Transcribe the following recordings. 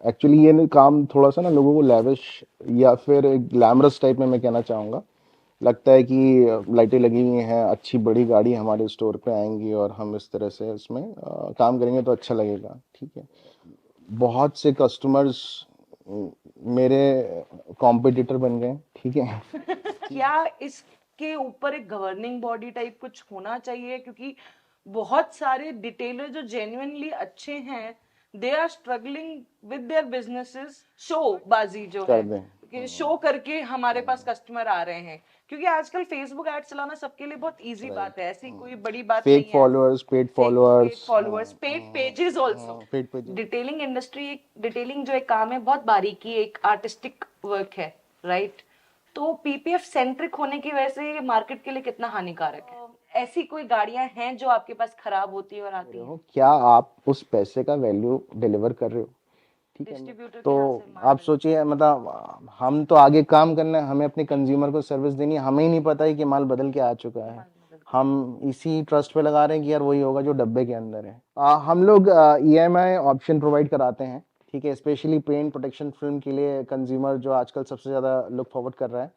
Actually ये काम थोड़ा सा ना लोगों को लैविश या फिर ग्लैमरस टाइप में मैं कहना चाहूँगा। लगता है कि लाइटें लगी हुई हैं, अच्छी बड़ी गाड़ी हमारे स्टोर पे आएंगी और हम इस तरह से इसमें काम करेंगे तो अच्छा लगेगा। ठीक है, बहुत से कस्टमर्स मेरे कॉम्पिटिटर बन गए। ठीक है। क्या इसके ऊपर एक गवर्निंग बॉडी टाइप कुछ होना चाहिए, क्योंकि बहुत सारे डिटेलर जो जेन्युइनली अच्छे हैं, they are struggling with their businesses, शोबाजी जो कर है दें। कि शो करके हमारे पास कस्टमर आ रहे हैं, क्योंकि आजकल फेसबुक एड चलाना सबके लिए बहुत इजी बात राइट। है, ऐसी कोई बड़ी बात फेक नहीं है। Followers, paid fake paid followers. Followers, paid pages also. Paid pages. Detailing industry, detailing जो एक काम है, बहुत बारीकी, एक आर्टिस्टिक वर्क है, राइट? तो पीपीएफ सेंट्रिक होने की वजह से ये मार्केट के लिए कितना हानिकारक है? ऐसी कोई गाड़ियां हैं जो आपके पास खराब होती है और आती रहे हैं? हो, क्या आप उस पैसे का वैल्यू डिलीवर कर रहे हो? ठीक है। डिस्ट्रीब्यूटर तो के यहाँ से माल आप मिलता सोचिए, मतलब हम तो आगे काम करना है, हमें अपने कंज्यूमर को सर्विस देनी है, हमें ही नहीं पता है कि माल बदल के आ चुका है, है। माल बदल के आया। हम इसी ट्रस्ट पे लगा रहे हैं कि यार वही होगा जो डब्बे के अंदर है। हम लोग ईएमआई ऑप्शन प्रोवाइड कराते हैं। ठीक है, स्पेशली पेंट प्रोटेक्शन फिल्म के लिए कंज्यूमर जो आजकल सबसे ज़्यादा लुक फॉरवर्ड कर रहा है,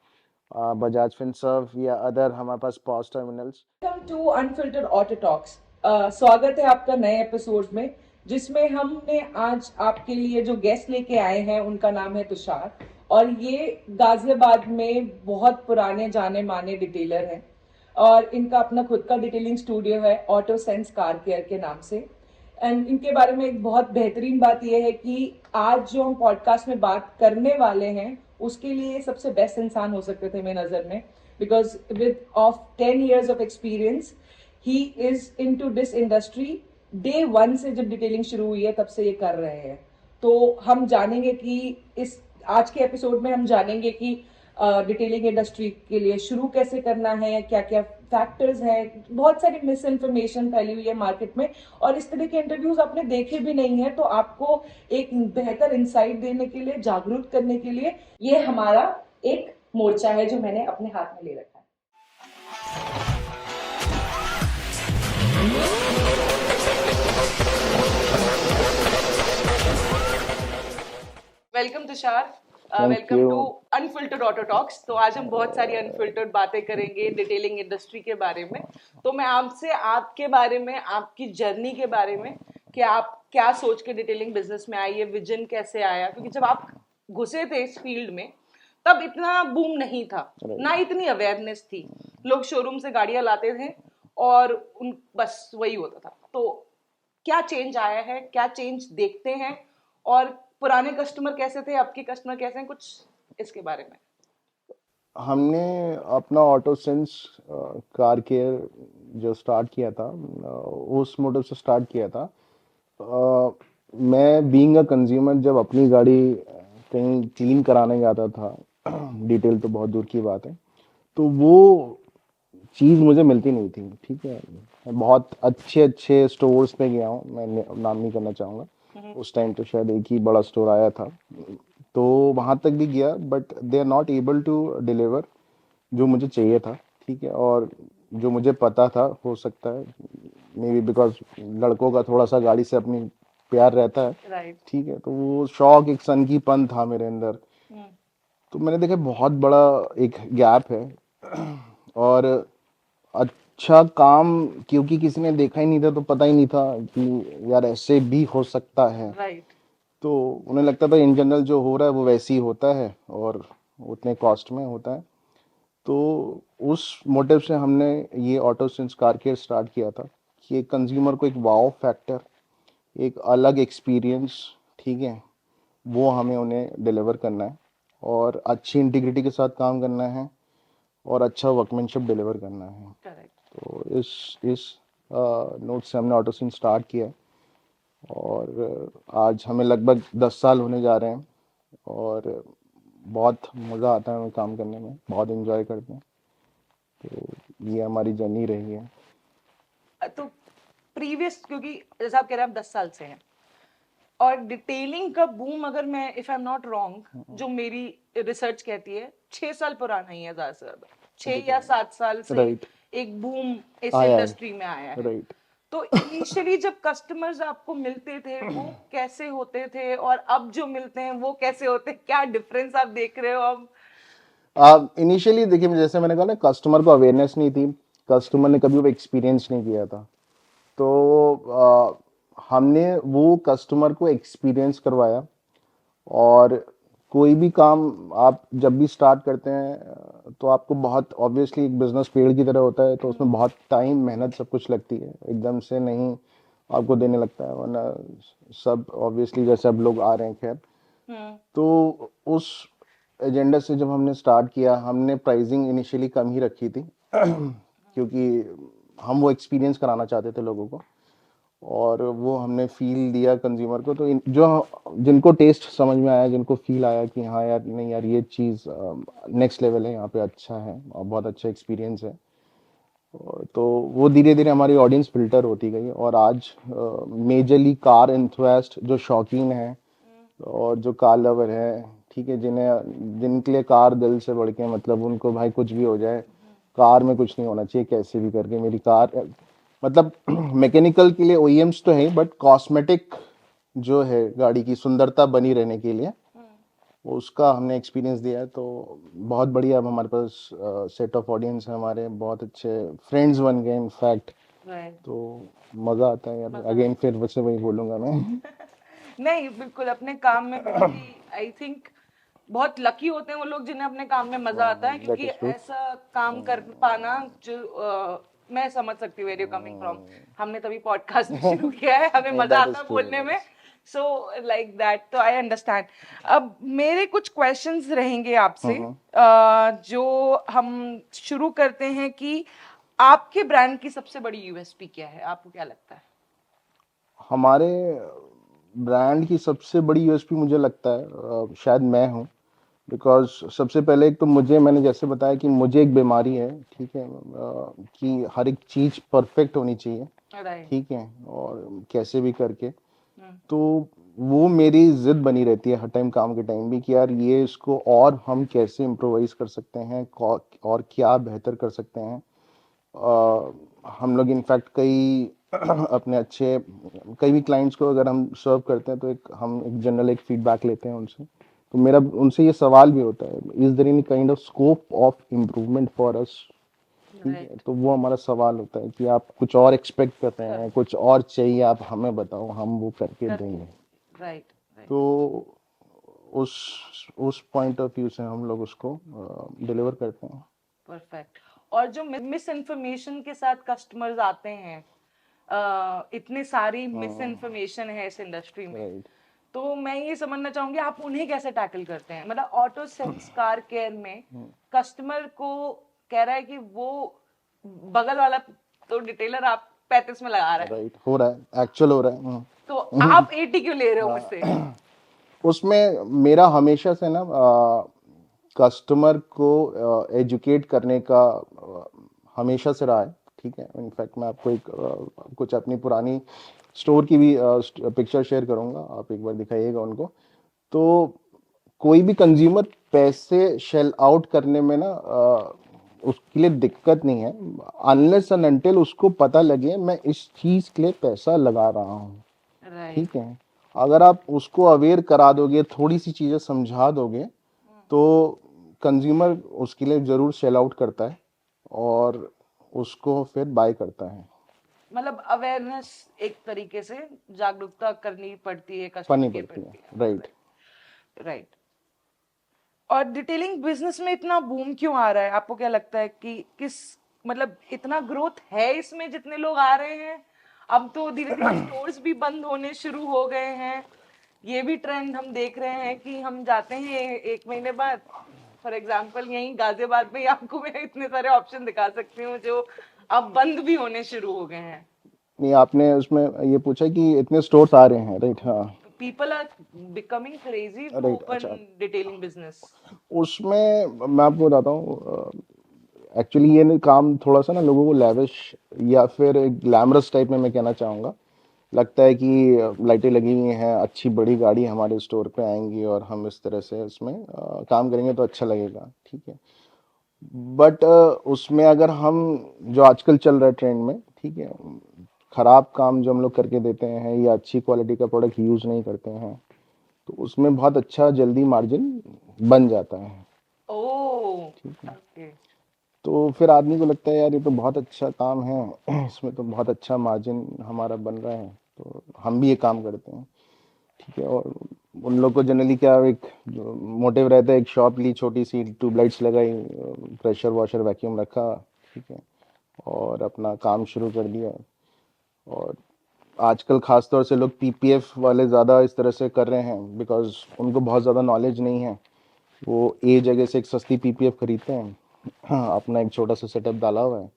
बजाज फिनसर्व या अदर हमारे पास POS terminals. Welcome to unfiltered auto talks. स्वागत है आपका नए एपिसोड में, जिसमें हमने आज आपके लिए जो गेस्ट लेके आए हैं उनका नाम है तुषार, और ये गाजियाबाद में बहुत पुराने जाने माने डिटेलर हैं, और इनका अपना खुद का डिटेलिंग स्टूडियो है ऑटो सेंस कार केयर के नाम से। एंड इनके बारे में एक बहुत बेहतरीन बात यह है कि आज जो हम पॉडकास्ट में बात करने वाले हैं उसके लिए सबसे बेस्ट इंसान हो सकते थे मेरी नज़र में, because with of 10 years of experience he is into this industry। Day one से जब डिटेलिंग शुरू हुई है तब से ये कर रहे हैं। तो हम जानेंगे कि इस आज के एपिसोड में हम जानेंगे कि डिटेलिंग इंडस्ट्री के लिए शुरू कैसे करना है, क्या क्या फैक्टर्स हैं। बहुत सारी मिस इन्फॉर्मेशन फैली हुई है मार्केट में, और इस तरह के इंटरव्यूज आपने देखे भी नहीं है, तो आपको एक बेहतर इंसाइट देने के लिए, जागरूक करने के लिए ये हमारा एक मोर्चा है जो मैंने अपने हाथ में ले रखा है। Welcome Tushar, thank welcome you. To unfiltered auto talks. तो आज हम बहुत सारी अनफिल्टर्ड बातें करेंगे डिटेलिंग इंडस्ट्री के बारे में। तो मैं आपसे आपके बारे में, आपकी जर्नी के बारे में, कि आप क्या सोच के डिटेलिंग बिजनेस में आई, ये विजन कैसे आया, क्योंकि जब आप घुसे थे इस फील्ड में तब इतना बूम नहीं था, ना इतनी अवेयरनेस थी। लोग शोरूम से गाड़ियां लाते थे और उन बस वही होता था। तो क्या चेंज आया है, क्या चेंज देखते हैं, और पुराने कस्टमर कैसे थे, अब के कस्टमर कैसे हैं, कुछ इसके बारे में? हमने अपना ऑटो सेंस कार केयर जो स्टार्ट किया था, उस मोटिव से स्टार्ट किया था। मैं बीइंग अ कंज्यूमर जब अपनी गाड़ी कहीं क्लीन कराने जाता था, डिटेल तो बहुत दूर की बात है, तो वो चीज़ मुझे मिलती नहीं थी। ठीक है, मैं बहुत अच्छे अच्छे स्टोर्स पे गया हूँ, मैं नाम नहीं करना चाहूँगा। उस टाइम तो शायद एक ही बड़ा स्टोर आया था, तो वहाँ तक भी गया, but they are not able to deliver जो मुझे चाहिए था। ठीक है, और जो मुझे पता था, हो सकता है मे बी बिकॉज लड़कों का थोड़ा सा गाड़ी से अपनी प्यार रहता है। राइट। ठीक है, तो वो शौक, एक सनकीपन था मेरे अंदर। तो मैंने देखा बहुत बड़ा एक गैप है, और अच्छा काम क्योंकि किसी ने देखा ही नहीं था, तो पता ही नहीं था कि यार ऐसे भी हो सकता है। राइट। तो उन्हें लगता था इन जनरल जो हो रहा है वो वैसे ही होता है और उतने कॉस्ट में होता है। तो उस मोटिव से हमने ये auto sense car care start किया था कि एक कंज्यूमर को एक वाओ फैक्टर, एक अलग एक्सपीरियंस, ठीक है, वो हमें उन्हें डिलीवर करना है, और अच्छी इंटीग्रिटी के साथ काम करना है, और अच्छा वर्कमैनशिप डिलीवर करना है। करेक्ट। तो इस नोट से हमने ऑटो सीन स्टार्ट किया है, और आज हमें लगभग 10 साल होने जा रहे हैं, और बहुत मज़ा आता है हमें काम करने में, बहुत इन्जॉय करते हैं। तो ये हमारी जर्नी रही है। तो प्रीवियस, क्योंकि जैसा आप कह रहे हैं आप 10 साल से हैं, और डिटेलिंग का बूम, अगर मैं if I am not wrong, जो मेरी रिसर्च कहती है 6 साल पुराना ही है, ज्यादा से ज्यादा 6 या 7 साल से राइट। एक बूम इस आया इंडस्ट्री है। में आया है। राइट। तो इनिशियली जब कस्टमर्स आपको मिलते थे वो कैसे होते थे और अब जो मिलते हैं वो कैसे होते हैं, क्या डिफरेंस आप देख रहे हो अब? इनिशियली देखिए, जैसे मैंने कहा ना, कस्टमर को अवेयरनेस नहीं थी, कस्टमर ने कभी वो एक्सपीरियंस नहीं किया था। तो हमने वो कस्टमर को एक्सपीरियंस करवाया। और कोई भी काम आप जब भी स्टार्ट करते हैं तो आपको बहुत ऑब्वियसली, एक बिजनेस पेड़ की तरह होता है, तो उसमें बहुत टाइम, मेहनत, सब कुछ लगती है, एकदम से नहीं आपको देने लगता है, वरना सब ऑब्वियसली जैसे अब लोग आ रहे हैं। खैर, हम्म। तो उस एजेंडा से जब हमने स्टार्ट किया, हमने प्राइसिंग इनिशियली कम ही रखी थी क्योंकि हम वो एक्सपीरियंस कराना चाहते थे लोगों को, और वो हमने फील दिया कंज्यूमर को। तो जो जिनको टेस्ट समझ में आया, जिनको फील आया कि हाँ यार, नहीं यार, ये चीज़ नेक्स्ट लेवल है, यहाँ पे अच्छा है और बहुत अच्छा एक्सपीरियंस है, तो वो धीरे धीरे हमारी ऑडियंस फिल्टर होती गई। और आज मेजरली कार एंथुसियास्ट जो शौकीन है और जो कार लवर है, ठीक है, जिनके लिए कार दिल से बढ़ के, मतलब उनको भाई कुछ भी हो जाए, कार में कुछ नहीं होना चाहिए, कैसे भी करके मेरी कार, मतलब मैकेनिकल के लिए ओईएम्स तो है, बट कॉस्मेटिक जो है गाड़ी की सुंदरता बनी रहने के लिए, उसका हमने एक्सपीरियंस दिया है। तो बहुत बढ़िया, अब हमारे पास सेट ऑफ ऑडियंस है, हमारे बहुत अच्छे फ्रेंड्स बन गए इनफैक्ट। राइट। तो मज़ा आता है यार, अगेन फिर वैसे वही बोलूँगा मैं। नहीं, बिल्कुल अपने काम में बहुत ही आई थिंक बहुत लकी होते हैं वो लोग जिन्हें अपने काम में मजा आता है, दैट क्योंकि इज ट्रू। ऐसा काम कर पाना जो मैं समझ सकती हूँ वेर यू कमिंग फ्रॉम। हमने तभी पॉडकास्ट भी शुरू किया है, हमें मजा दैट आता इज है ट्रू। बोलने में। सो लाइक दैट, तो आई अंडरस्टैंड। अब मेरे कुछ क्वेश्चंस रहेंगे आपसे, जो हम शुरू करते हैं कि आपके ब्रांड की सबसे बड़ी यूएसपी क्या है, आपको क्या लगता है? हमारे ब्रांड की सबसे बड़ी यूएसपी मुझे लगता है शायद मैं हूँ। बिकॉज सबसे पहले एक तो मैंने जैसे बताया कि मुझे एक बीमारी है, ठीक है, कि हर एक चीज़ परफेक्ट होनी चाहिए, राइट। ठीक है, और कैसे भी करके। तो वो मेरी जिद बनी रहती है हर टाइम, काम के टाइम भी, कि यार ये इसको और हम कैसे इम्प्रोवाइज कर सकते हैं, और क्या बेहतर कर सकते हैं। हम लोग इनफैक्ट कई अपने अच्छे कई भी क्लाइंट्स को अगर हम सर्व करते हैं, तो हम एक जनरल एक फीडबैक लेते हैं उनसे। तो मेरा उनसे ये सवाल भी होता है, is there any kind of scope of improvement for us, ठीक है। राइट। तो वो हमारा सवाल होता है कि आप कुछ और एक्सपेक्ट करते हैं, कुछ और चाहिए, आप हमें बताओ, हम वो करके करके। देंगे। राइट। राइट। तो उस उस पॉइंट ऑफ व्यू से हम लोग उसको डिलीवर करते हैं। परफेक्ट। और जो मिस इन्फॉर्मेशन के साथ कस्टमर्स आते हैं, इतनी सारी मिस इन्फॉर्मेशन है इस इंडस्ट्री में, राइट। तो मैं ये समझना चाहूंगी आप उन्हें कैसे टैकल करते हैं? मतलब ऑटो सेंस कार केयर में कस्टमर को कह रहा है कि वो बगल वाला तो डिटेलर आप 35 में लगा रहा है, राइट, हो रहा है, एक्चुअल हो रहा है। तो आप 80 क्यों ले रहे हो मुझसे? उसमें मेरा हमेशा से ना कस्टमर को एजुकेट करने का हमेशा से रहा है, ठीक है। इनफैक्ट मैं आपको कुछ अपनी पुरानी स्टोर की भी पिक्चर शेयर करूंगा, आप एक बार दिखाइएगा उनको। तो कोई भी कंज्यूमर पैसे शेल आउट करने में ना उसके लिए दिक्कत नहीं है, अनलेस एंड अनटिल उसको पता लगे मैं इस चीज के लिए पैसा लगा रहा हूँ, राइट। ठीक है। अगर आप उसको अवेयर करा दोगे, थोड़ी सी चीजें समझा दोगे, तो कंज्यूमर उसके लिए जरूर सेल आउट करता है और उसको फिर बाय करता है। मतलब अवेयरनेस, एक तरीके से जागरूकता करनी पड़ती है कस्टमर फनी के पड़ती है, प्रति। राइट। राइट। और डिटेलिंग बिजनेस में इतना बूम क्यों आ रहा है, आपको क्या लगता है कि किस मतलब इतना ग्रोथ है इसमें जितने लोग आ रहे हैं? अब तो धीरे धीरे स्टोर्स भी बंद होने शुरू हो गए हैं। ये भी ट्रेंड हम देख रहे हैं कि हम जाते हैं एक महीने बाद, फॉर एग्जाम्पल यहीं गाजियाबाद में ही आपको मैं इतने सारे ऑप्शन दिखा सकती हूँ जो अब बंद भी होने शुरू हो गए हैं। नहीं, आपने उसमें ये पूछा कि इतने स्टोर्स आ रहे हैं, राइट, हाँ। People are becoming crazy to right, open अच्छा। Detailing business. उसमें मैं आपको बताता हूँ, एक्चुअली ये काम थोड़ा सा ना लोगों को लैविश या फिर ग्लैमरस टाइप में मैं कहना चाहूँगा, लगता है कि लाइटें लगी हुई हैं, अच्छी बड़ी गाड़ी हमारे स्टोर पे आएंगी और हम इस तरह से उसमें काम करेंगे तो अच्छा लगेगा, ठीक है। बट उसमें अगर हम, जो आजकल चल रहा है ट्रेंड में, ठीक है, ख़राब काम जो हम लोग करके देते हैं या अच्छी क्वालिटी का प्रोडक्ट यूज़ नहीं करते हैं, तो उसमें बहुत अच्छा जल्दी मार्जिन बन जाता है। ओह, ठीक है, ओके। तो फिर आदमी को लगता है यार ये तो बहुत अच्छा काम है, इसमें तो बहुत अच्छा मार्जिन हमारा बन रहा है, तो हम भी ये काम करते हैं। ठीक है, और उन लोग को जनरली क्या एक जो मोटिव रहता है, एक शॉप ली छोटी सी, ट्यूबलाइट्स लगाई, प्रेशर वॉशर वैक्यूम रखा, ठीक है, और अपना काम शुरू कर दिया। और आजकल खास तौर से लोग पीपीएफ वाले ज़्यादा इस तरह से कर रहे हैं बिकॉज उनको बहुत ज़्यादा नॉलेज नहीं है। वो ए जगह से एक सस्ती पीपीएफ खरीदते हैं, हाँ, अपना एक छोटा सा सेटअप डाला हुआ है,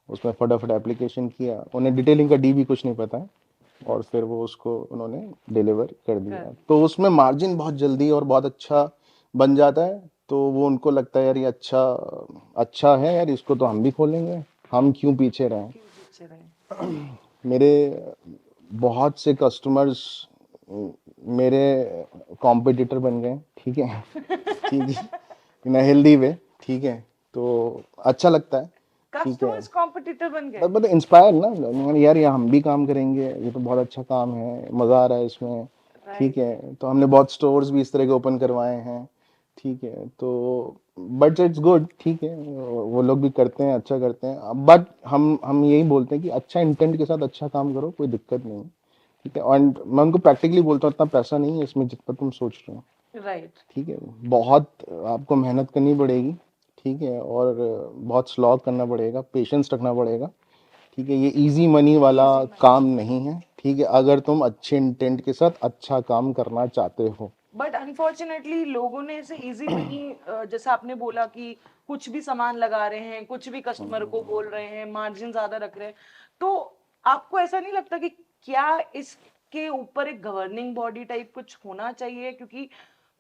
उसमें फटाफट एप्लीकेशन किया, उन्हें डिटेलिंग का डी भी कुछ नहीं पता है, और फिर वो उसको उन्होंने डिलीवर कर दिया, तो उसमें मार्जिन बहुत जल्दी और बहुत अच्छा बन जाता है। तो वो उनको लगता है यार ये अच्छा अच्छा है यार, इसको तो हम भी खोलेंगे, हम क्यों पीछे रहें। क्यों पीछे रहे? मेरे बहुत से कस्टमर्स मेरे कॉम्पिटिटर बन गए। ठीक है, ठीक है, इन हेल्दी वे। ठीक है, तो अच्छा लगता है। ठीक है, कस्टमर्स कॉम्पिटिटर बन गए? बट इंस्पायर ना, यार ये हम भी काम करेंगे, ये तो बहुत अच्छा काम है, मज़ा आ रहा है इसमें। ठीक राइट। है, तो हमने बहुत स्टोर्स भी इस तरह के ओपन करवाए हैं। ठीक है, तो बट इट्स गुड। ठीक है, वो लोग भी करते हैं, अच्छा करते हैं, बट हम यही बोलते हैं कि अच्छा इंटेंट के साथ अच्छा काम करो, कोई दिक्कत नहीं। ठीक है, और मैं उनको प्रैक्टिकली बोलता हूँ इतना पैसा नहीं है इसमें जितना तुम सोच रहे हो। राइट। ठीक है, बहुत आपको मेहनत करनी पड़ेगी। ठीक है, और बहुत स्लॉग करना पड़ेगा, पेशेंस रखना पड़ेगा। ठीक है, ये इजी मनी वाला इजी मनी। काम नहीं है। ठीक है, अगर तुम अच्छे इंटेंट के साथ अच्छा काम करना चाहते हो। बट अनफॉर्चुनेटली लोगों ने इसे इजी मनी, जैसा आपने बोला कि कुछ भी सामान लगा रहे हैं, कुछ भी कस्टमर को बोल रहे हैं, मार्जिन ज्यादा रख रहे हैं, तो आपको ऐसा नहीं लगता कि क्या इसके ऊपर एक गवर्निंग बॉडी टाइप कुछ होना चाहिए? क्योंकि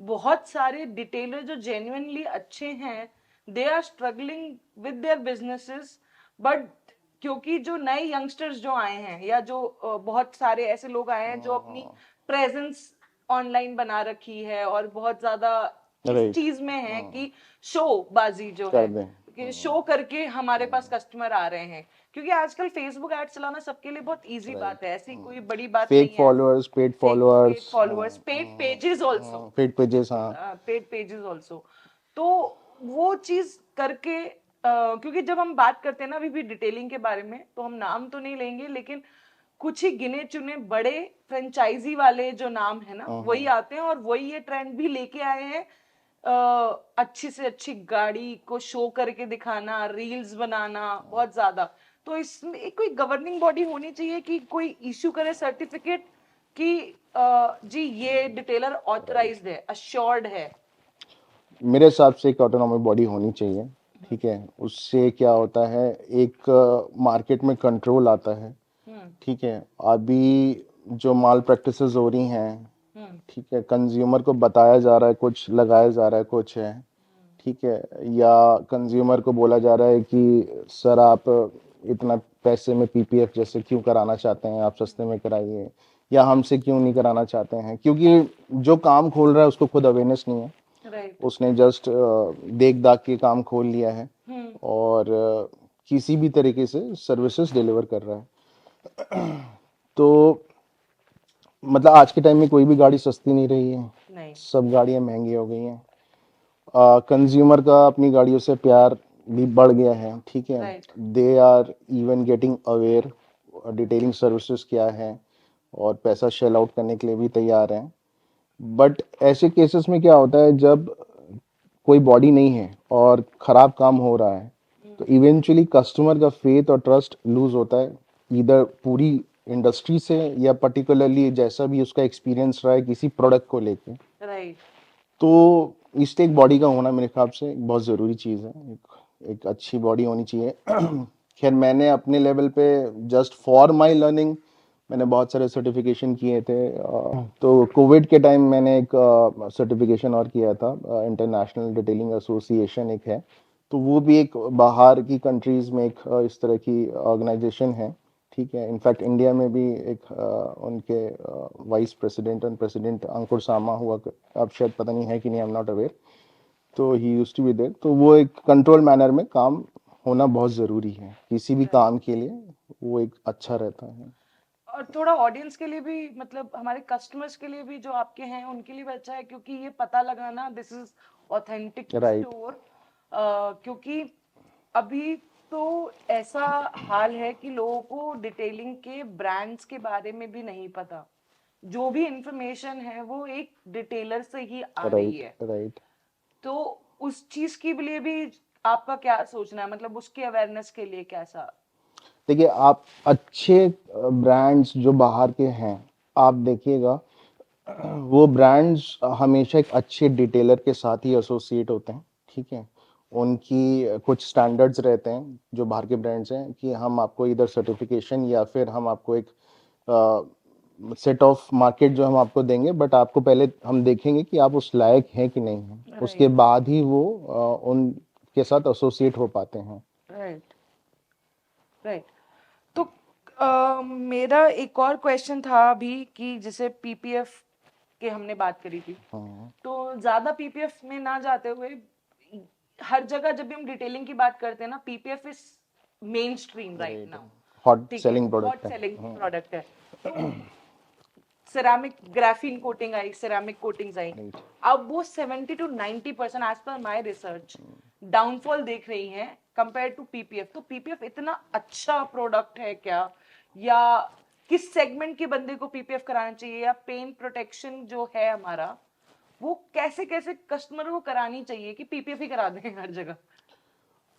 बहुत सारे डिटेलर जो जेन्युइनली अच्छे हैं, they are struggling with their businesses, but क्योंकि जो नए यंगस्टर्स जो आए हैं, या जो बहुत सारे ऐसे लोग आए हैं जो अपनी प्रेजेंस ऑनलाइन बना रखी है और बहुत ज्यादा इस राइट, चीज में है कि शो बाजी जो कर है, दें। कि शो करके हमारे पास कस्टमर आ रहे हैं। क्योंकि आजकल फेसबुक एड चलाना सबके लिए बहुत इजी बात राइट, है, ऐसी कोई बड़ी बात फेक नहीं है। Followers, paid fake followers, paid followers, paid pages also, paid pages, हाँ। Paid pages also. तो वो चीज करके, क्योंकि जब हम बात करते हैं ना अभी भी डिटेलिंग के बारे में, तो हम नाम तो नहीं लेंगे, लेकिन कुछ ही गिने चुने बड़े फ्रेंचाइजी वाले जो नाम है ना, वही आते हैं, और वही ये ट्रेंड भी लेके आए हैं। अच्छी से अच्छी गाड़ी को शो करके दिखाना, रील्स बनाना बहुत ज्यादा। तो इसमें एक कोई गवर्निंग बॉडी होनी चाहिए कि कोई इश्यू करे सर्टिफिकेट कि जी ये डिटेलर राइट, ऑथराइज्ड है, अश्योर्ड है। मेरे हिसाब से एक ऑटोनॉमिक बॉडी होनी चाहिए। ठीक है, उससे क्या होता है, एक मार्केट में कंट्रोल आता है। हम्म। ठीक है, अभी जो माल प्रैक्टिसेस हो रही हैं, हम्म। ठीक है, कंज्यूमर को बताया जा रहा है कुछ, लगाया जा रहा है कुछ है। ठीक है, या कंज्यूमर को बोला जा रहा है कि सर आप इतना पैसे में पीपीएफ जैसे क्यों कराना चाहते हैं, आप सस्ते में कराइए, या हमसे क्यों नहीं कराना चाहते हैं, क्योंकि जो काम खोल रहा है उसको खुद अवेयरनेस नहीं है। राइट। उसने जस्ट देख दाख के काम खोल लिया है, हम्म। और किसी भी तरीके से सर्विसेज डिलीवर कर रहा है। तो मतलब आज के टाइम में कोई भी गाड़ी सस्ती नहीं रही है, नहीं। सब गाड़ियां महंगी हो गई हैं। कंज्यूमर का अपनी गाड़ियों से प्यार भी बढ़ गया है। ठीक है, right. They are even getting aware detailing services क्या है, और पैसा शेल आउट करने के लिए भी तैयार हैं। बट ऐसे केसेस में क्या होता है, जब कोई बॉडी नहीं है और खराब काम हो रहा है, तो इवेंचुअली कस्टमर का फेथ और ट्रस्ट लूज होता है, इधर पूरी इंडस्ट्री से या पर्टिकुलरली जैसा भी उसका एक्सपीरियंस रहा है किसी प्रोडक्ट को लेके। राइट। तो इसलिए एक बॉडी का होना मेरे ख्याल से एक बहुत ज़रूरी चीज़ है, एक अच्छी बॉडी होनी चाहिए। खैर मैंने अपने लेवल पे जस्ट फॉर माय लर्निंग मैंने बहुत सारे सर्टिफिकेशन किए थे। तो कोविड के टाइम मैंने एक सर्टिफिकेशन और किया था, इंटरनेशनल डिटेलिंग एसोसिएशन एक है, तो वो भी एक बाहर की कंट्रीज़ में एक इस तरह की ऑर्गेनाइजेशन है। ठीक है, इनफैक्ट इंडिया में भी एक उनके वाइस प्रेसिडेंट एंड प्रेसिडेंट अंकुर सामा हुआ अब शायद पता नहीं है कि नहीं, आई एम नॉट अवेयर। तो he used to be there, तो वो एक कंट्रोल मैनर में काम होना बहुत ज़रूरी है, किसी भी राइट। काम के लिए वो एक अच्छा रहता है। और थोड़ा ऑडियंस के लिए भी, मतलब हमारे कस्टमर्स के लिए भी जो आपके हैं उनके लिए भी अच्छा है, क्योंकि ये पता लगाना this is authentic right. Store. क्योंकि अभी तो ऐसा हाल है कि लोगों को डिटेलिंग के ब्रांड्स के बारे में भी नहीं पता। जो भी इंफॉर्मेशन है वो एक डिटेलर से ही आ रही राइट। है। राइट। तो उस चीज के लिए भी आपका क्या सोचना है, मतलब उसके अवेयरनेस के लिए कैसा? देखिए, आप अच्छे ब्रांड्स जो बाहर के हैं, आप देखिएगा, वो ब्रांड्स हमेशा एक अच्छे डिटेलर के साथ ही एसोसिएट होते हैं। ठीक है, उनकी कुछ स्टैंडर्ड्स रहते हैं जो बाहर के ब्रांड्स हैं, कि हम आपको इधर सर्टिफिकेशन या फिर हम आपको एक सेट ऑफ मार्केट जो हम आपको देंगे, बट आपको पहले हम देखेंगे कि आप उस लायक हैं कि नहीं हैं, उसके राइट, बाद ही वो उनके साथ एसोसिएट हो पाते हैं। Right, right. तो मेरा एक और क्वेश्चन था अभी कि जैसे पीपीएफ के हमने बात करी थी, हाँ। तो ज्यादा पीपीएफ में ना जाते हुए, हर जगह जब भी हम डिटेलिंग की बात करते हैं ना, PPF is main stream right right. Now. Hot ठीक है, सेलिंग हॉट प्रोडक्ट है। सेलिंग हाँ। प्रोडक्ट है। तो सिरेमिक ग्राफीन कोटिंग आई, सिरेमिक कोटिंग्स आई। राइट। अब वो 70 to 90% as per my research downfall देख रही हैं कंपेयर टू पीपीएफ। तो पीपीएफ इतना अच्छा प्रोडक्ट है क्या, या किस सेगमेंट के बंदे को पीपीएफ कराना चाहिए, या पेन प्रोटेक्शन जो है हमारा वो कैसे कैसे कस्टमर को करानी चाहिए कि पीपीएफ ही करा दें हर जगह?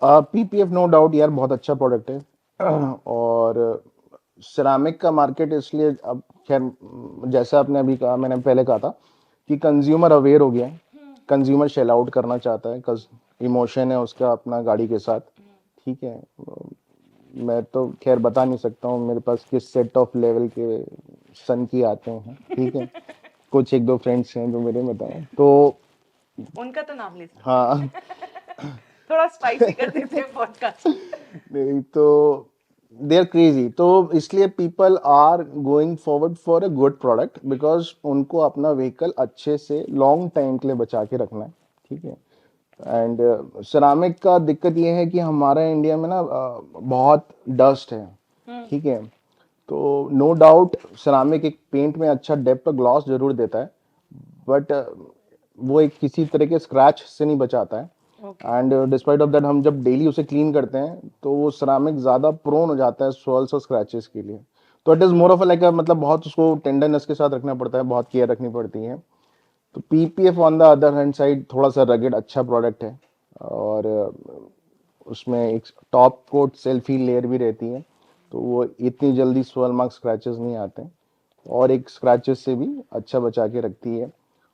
पीपीएफ नो डाउट यार बहुत अच्छा प्रोडक्ट है। और सिरामिक का मार्केट इसलिए, अब खैर, जैसे आपने अभी कहा, मैंने पहले कहा था कि कंज्यूमर अवेयर हो गया है, कंज्यूमर शेल आउट करना चाहता है, कज इमोशन है उसका अपना गाड़ी के साथ। ठीक है, मैं तो खैर बता नहीं सकता हूँ मेरे पास किस सेट ऑफ लेवल के सन की आते हैं। ठीक है, कुछ एक दो फ्रेंड्स हैं जो मेरे बताएं तो। उनका तो नाम ले सकते हाँ। हैं। थोड़ा स्पाइसी कर देते हैं पॉडकास्ट। नहीं तो दे आर क्रेजी, तो इसलिए people are going forward for a good product, because उनको अपना व्हीकल अच्छे से लॉन्ग टाइम के लिए बचा के रखना है। ठीक है, एंड सिरामिक का दिक्कत ये है कि हमारा इंडिया में ना बहुत डस्ट है। ठीक है, तो नो डाउट सिरामिक एक पेंट में अच्छा डेप्थ और ग्लॉस जरूर देता है, बट वो एक किसी तरह के स्क्रैच से नहीं बचाता है। Okay, and despite of that, हम जब डेली उसे क्लीन करते हैं तो वो सिरामिक ज़्यादा प्रोन हो जाता है सोल्स और स्क्रैचेस के लिए। तो it is more of like, मतलब बहुत उसको टेंडरनेस के साथ रखना पड़ता है, बहुत केयर रखनी पड़ती है। तो PPF on the other hand side थोड़ा सा रगेड अच्छा प्रोडक्ट है, और उसमें एक टॉप कोट सेल्फी लेयर भी रहती है, तो वो इतनी जल्दी स्वर्ल मार्क स्क्रैचेस नहीं आते हैं, और एक स्क्रैचेस से भी अच्छा बचा के रखती है।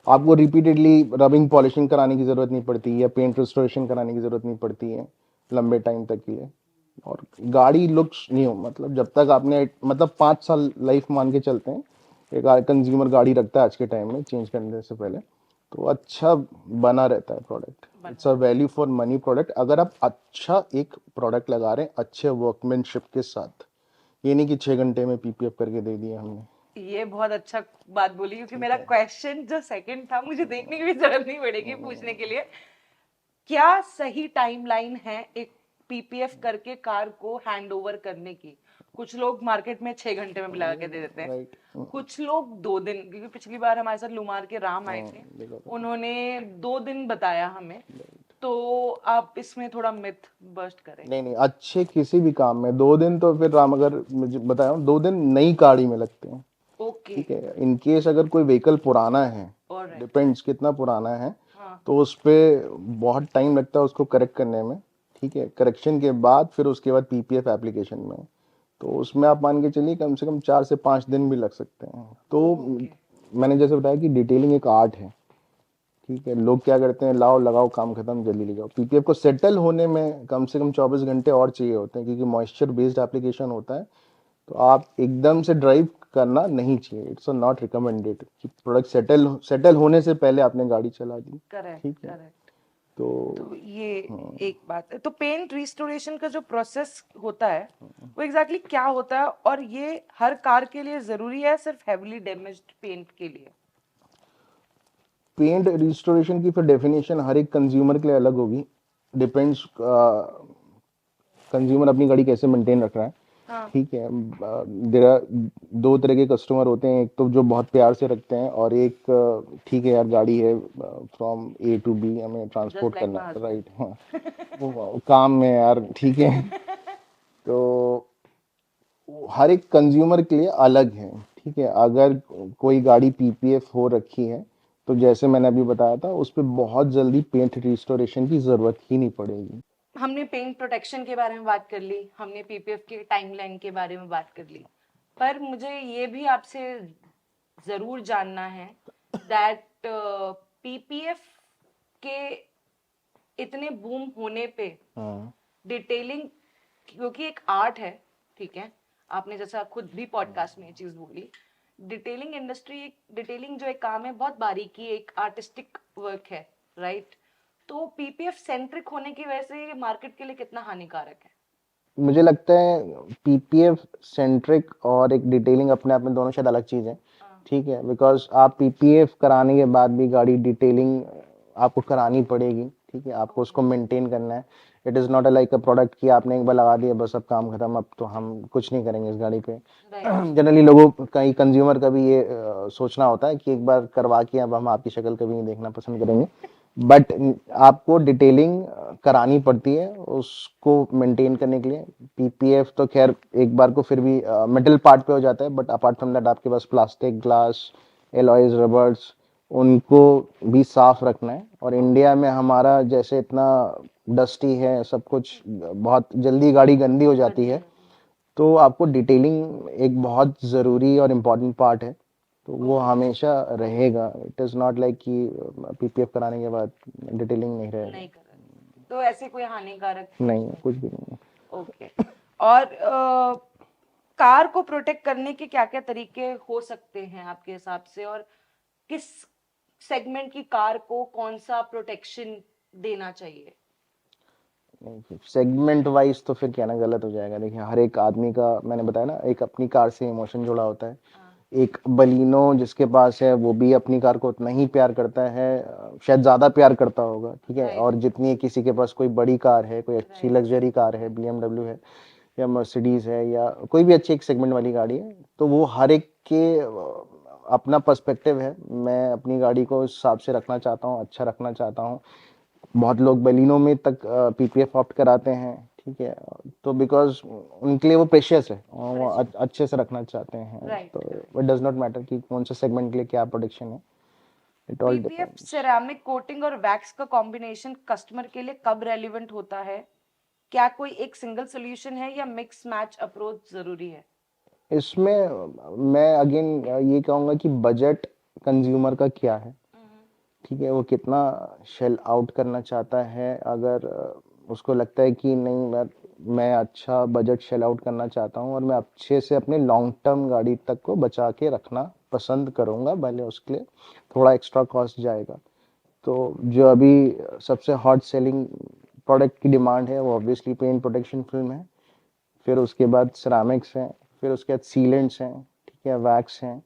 आपको रिपीटेडली रबिंग पॉलिशिंग कराने की ज़रूरत नहीं पड़ती, या पेंट रिस्टोरेशन कराने की ज़रूरत नहीं पड़ती है लंबे टाइम तक के लिए। और गाड़ी लुक्स न्यू, मतलब जब तक आपने, मतलब 5 साल लाइफ मान के चलते हैं, एक कंज्यूमर गाड़ी रखता है आज के टाइम में चेंज करने से पहले, तो अच्छा बना रहता है product. It's a value for money product, अगर आप अच्छा एक प्रोडक्ट लगा रहे हैं अच्छे वर्कमैनशिप के साथ। ये नहीं कि 6 घंटे में पीपीएफ करके दे दिया हमने। ये बहुत अच्छा बात बोली, क्योंकि ठीक मेरा है। क्वेश्चन जो सेकंड था मुझे देखने की भी जरूरत नहीं पड़ेगी पूछने के लिए। क्या सही टाइमलाइन है एक पीपीएफ करके कार को हैंड ओवर करने की? कुछ लोग मार्केट में 6 घंटे में भी लगा के दे देते हैं, राइट। कुछ लोग 2 दिन, क्योंकि पिछली बार हमारे साथ लुमार के राम आए थे, देखो तो। उन्होंने 2 दिन बताया हमें। तो आप इसमें थोड़ा मिथ बस्ट करें। नहीं नहीं, अच्छे किसी भी काम में 2 दिन तो फिर राम, अगर मुझे बताया 2 दिन नई गाड़ी में लगते हैं। ओके, ठीक है, इन केस अगर कोई व्हीकल पुराना है, ऑलराइट, डिपेंड्स कितना पुराना है, हाँ, तो उस पे बहुत टाइम लगता है उसको करेक्ट करने में। ठीक है, करेक्शन के बाद फिर उसके बाद पीपीएफ एप्लीकेशन में, तो उसमें आप मान के चलिए कम से कम 4 से 5 दिन भी लग सकते हैं। तो ओके, मैंने जैसे बताया कि डिटेलिंग एक आर्ट है। ठीक है, लोग क्या करते हैं, लाओ लगाओ काम खत्म जल्दी लगाओ। पीपीएफ को सेटल होने में कम से कम 24 घंटे और चाहिए होते हैं, क्योंकि मॉइस्चर बेस्ड एप्लीकेशन होता है। तो आप एकदम से ड्राइव करना नहीं चाहिए, इट्स नॉट रिकमेंडेड कि प्रोडक्ट सेटल होने से पहले आपने गाड़ी चला दी। करेक्ट, ठीक है, करेक्ट। तो तो ये एक बात है। तो पेंट रिस्टोरेशन का जो प्रोसेस होता है वो एग्जैक्टली क्या होता है, और ये हर कार के लिए जरूरी है, सिर्फ हेवीली डैमेज्ड पेंट के लिए? पेंट रिस्टोरेशन की फिर डेफिनेशन हर एक कंज्यूमर के लिए अलग होगी। डिपेंड्स कंज्यूमर अपनी गाड़ी कैसे मेंटेन रख रहा है। हाँ ठीक है। दो तरह के कस्टमर होते हैं, एक तो जो बहुत प्यार से रखते हैं, और एक ठीक है यार गाड़ी है, फ्रॉम ए टू बी हमें जस्ट ट्रांसपोर्ट लाइक करना माय है, हस्बैंड। राइट। हाँ, वो काम में यार, ठीक है। तो हर एक कंज्यूमर के लिए अलग है, ठीक है। अगर कोई गाड़ी पीपीएफ हो रखी है, तो जैसे मैंने अभी बताया था, उस पे बहुत जल्दी पेंट रिस्टोरेशन की जरूरत ही नहीं पड़ेगी। हमने पेंट प्रोटेक्शन के बारे में बात कर ली, हमने पीपीएफ के टाइमलाइन के बारे में बात कर ली, पर मुझे ये भी आपसे जरूर जानना है दैट पीपीएफ के इतने बूम होने पे हाँ। डिटेलिंग, क्योंकि एक आर्ट है, ठीक है, आपने जैसा खुद भी पॉडकास्ट में ये चीज बोली, डिटेलिंग इंडस्ट्री, डिटेलिंग जो एक काम है बहुत बारीकी, एक आर्टिस्टिक वर्क है, राइट? तो पीपीएफ सेंट्रिक होने की वजह से मार्केट के लिए कितना हानिकारक है? मुझे लगता है पीपीएफ सेंट्रिक और एक डिटेलिंग अपने आप में दोनों शायद अलग चीज़ है, हाँ, ठीक है। बिकॉज आप पीपीएफ कराने के बाद भी गाड़ी डिटेलिंग आपको करानी पड़ेगी, ठीक है। आपको ओके, उसको मेंटेन करना है। It is not like a product कि आपने एक बार लगा दिया बस अब काम खत्म, अब तो हम कुछ नहीं करेंगे इस गाड़ी पे। राइट, जनरली लोगों, कई कंज्यूमर का भी ये सोचना होता है कि एक बार करवा के अब हम आपकी शक्ल कभी नहीं देखना पसंद करेंगे। बट आपको डिटेलिंग करानी पड़ती है उसको मेंटेन करने के लिए। पीपीएफ तो खैर एक बार को फिर भी मेटल पार्ट पे हो जाता है, बट अपार्ट फ्रॉम दैट आपके पास प्लास्टिक, ग्लास, एलॉयज, रबर्स, उनको भी साफ रखना है। और इंडिया में हमारा जैसे इतना डस्टी है सब कुछ, बहुत जल्दी गाड़ी गंदी हो जाती गंदी है, होती है। तो आपको डिटेलिंग एक बहुत ज़रूरी और इम्पोर्टेंट पार्ट है, तो वो ओके, हमेशा रहेगा। इट इज़ नॉट लाइक कि पीपीएफ कराने के बाद डिटेलिंग नहीं रहेगा। नहीं कर रहे, तो ऐसे कोई हानिकारक चीज नहीं, नहीं कुछ भी नहीं। है। ओके, और कार को प्रोटेक्ट करने के क्या क्या तरीके हो सकते हैं आपके हिसाब से, और किस सेगमेंट की कार को कौन सा प्रोटेक्शन देना चाहिए? नहीं, सेगमेंट वाइज तो फिर कहना गलत हो जाएगा। देखिए, हर एक आदमी का, मैंने बताया ना, एक अपनी कार से इमोशन जुड़ा होता है। हाँ, एक बलिनो जिसके पास है वो भी अपनी कार को उतना ही प्यार करता है, शायद ज़्यादा प्यार करता होगा, ठीक है। राइट, और जितनी किसी के पास कोई बड़ी कार है, कोई अच्छी राइट, लग्जरी कार है, बीएमडब्ल्यू है या मर्सिडीज है या कोई भी अच्छी एक सेगमेंट वाली गाड़ी है, तो वो हर एक के अपना पर्सपेक्टिव है। मैं अपनी गाड़ी को उस हिसाब से रखना चाहता हूँ, अच्छा रखना चाहता हूँ। बहुत लोग बलिनो में तक पीपीएफ ऑप्ट कराते हैं, ठीक है। तो बिकॉज उनके लिए वो प्रेशियस है और वो प्रेशर, अच्छे से रखना चाहते हैं, राइट, तो correct. It does not matter कि कौन सा सेगमेंट के लिए क्या प्रोटेक्शन है। It all PPF depends. Ceramic coating और वैक्स का कॉम्बिनेशन कस्टमर के लिए कब रेलिवेंट होता है? क्या कोई एक सिंगल सोल्यूशन है या मिक्स मैच अप्रोच जरूरी है? इसमें मैं अगेन ये कहूँगा कि बजट कंज्यूमर का क्या है, ठीक है। वो कितना शेल आउट करना चाहता है। अगर उसको लगता है कि नहीं, मैं अच्छा बजट शेल आउट करना चाहता हूँ और मैं अच्छे से अपने लॉन्ग टर्म गाड़ी तक को बचा के रखना पसंद करूँगा, भले उसके लिए थोड़ा एक्स्ट्रा कॉस्ट जाएगा। तो जो अभी सबसे हॉट सेलिंग प्रोडक्ट की डिमांड है वो ऑब्वियसली पेंट प्रोटेक्शन फिल्म है, फिर उसके बाद सिरामिक्स हैं, फिर उसके बाद सीलेंट्स हैं, ठीक है, वैक्स हैं।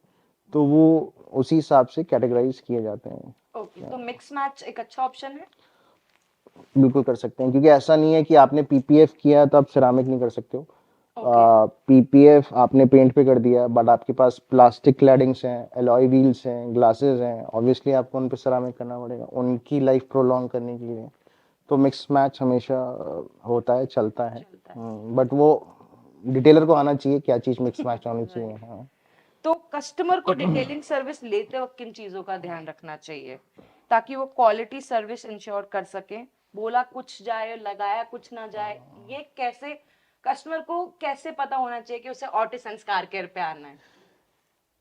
तो वो उसी हिसाब से कैटेगराइज किए जाते हैं। ओके, तो मिक्स मैच एक अच्छा ऑप्शन है। बिल्कुल कर सकते हैं, क्योंकि ऐसा नहीं है कि आपने पीपीएफ किया तो आप सिरामिक नहीं कर सकते हो। ओके, पीपीएफ आपने पेंट पे कर दिया, बट आपके पास प्लास्टिक क्लैडिंग्स हैं, एलॉय व्हील्स हैं, ग्लासेस हैं, ऑब्वियसली आपको उन पे सिरामिक करना पड़ेगा उनकी लाइफ प्रोलॉन्ग करने के लिए। तो मिक्स मैच हमेशा होता है, चलता है। चलता है। बट वो डिटेलर को आना चाहिए क्या चीज़ मिक्स मैच होनी चाहिए। राइट, हाँ। तो कस्टमर को डिटेलिंग सर्विस लेते वक्त किन चीजों का ध्यान रखना चाहिए ताकि वो क्वालिटी सर्विस इंश्योर कर सके? बोला कुछ जाए, लगाया कुछ ना जाए, ये कैसे कस्टमर को कैसे पता होना चाहिए कि उसे ऑटो संस्कार केयर पे आना है?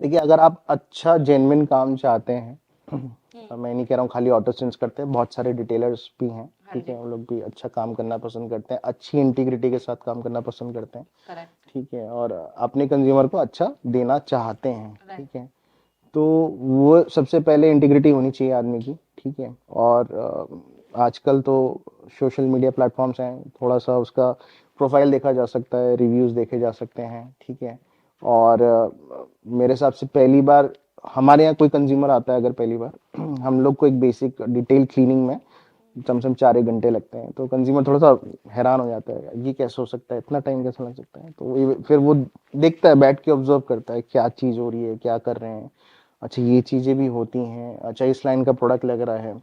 देखिए, अगर आप अच्छा जेन्युइन काम चाहते हैं, हम्म, मैं नहीं कह रहा हूँ खाली ऑटो सेंस करते हैं, बहुत सारे डिटेलर्स भी हैं, हाँ ठीक है, जी, वो लोग भी अच्छा काम करना पसंद करते हैं, अच्छी इंटीग्रिटी के साथ काम करना पसंद करते हैं, करेक्ट, ठीक है, और अपने कंज्यूमर को अच्छा देना चाहते हैं, राइट, ठीक है। तो वो सबसे पहले इंटीग्रिटी होनी चाहिए आदमी की, ठीक है। और आजकल तो सोशल मीडिया प्लेटफॉर्म्स हैं, थोड़ा सा उसका प्रोफाइल देखा जा सकता है, रिव्यूज़ देखे जा सकते हैं, ठीक है। और मेरे हिसाब से पहली बार हमारे यहाँ कोई कंज्यूमर आता है अगर पहली बार हम लोग को एक बेसिक डिटेल क्लीनिंग में कम से कम 4 1 घंटे लगते हैं। तो कंज्यूमर थोड़ा सा हैरान हो जाता है, ये कैसे हो सकता है, इतना टाइम कैसे लग सकता है। तो फिर वो देखता है, बैठ के ऑब्जर्व करता है क्या चीज़ हो रही है, क्या कर रहे हैं, अच्छा ये चीज़ें भी होती हैं, अच्छा इस लाइन का प्रोडक्ट लग रहा है।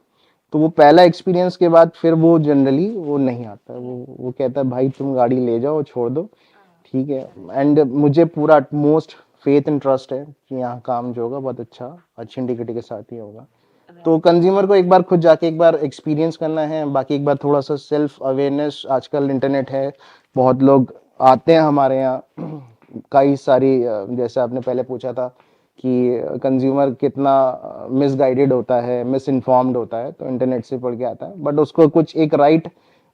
तो वो पहला एक्सपीरियंस के बाद फिर वो जनरली वो नहीं आता है, वो कहता है भाई तुम गाड़ी ले जाओ, छोड़ दो, ठीक है। एंड मुझे पूरा मोस्ट फेथ एंड ट्रस्ट है कि यहाँ काम जो होगा बहुत अच्छा, अच्छी इंडिकेटर के साथ ही होगा। तो कंज्यूमर को एक बार खुद जाके एक बार एक्सपीरियंस करना है, बाकी एक बार थोड़ा सा सेल्फ अवेयरनेस, आजकल इंटरनेट है, बहुत लोग आते हैं हमारे यहाँ कई सारी जैसे आपने पहले पूछा था कि कंज्यूमर कितना मिसगाइडेड होता है, मिस इन्फॉर्म्ड होता है, तो इंटरनेट से पढ़ के आता है, बट उसको कुछ एक राइट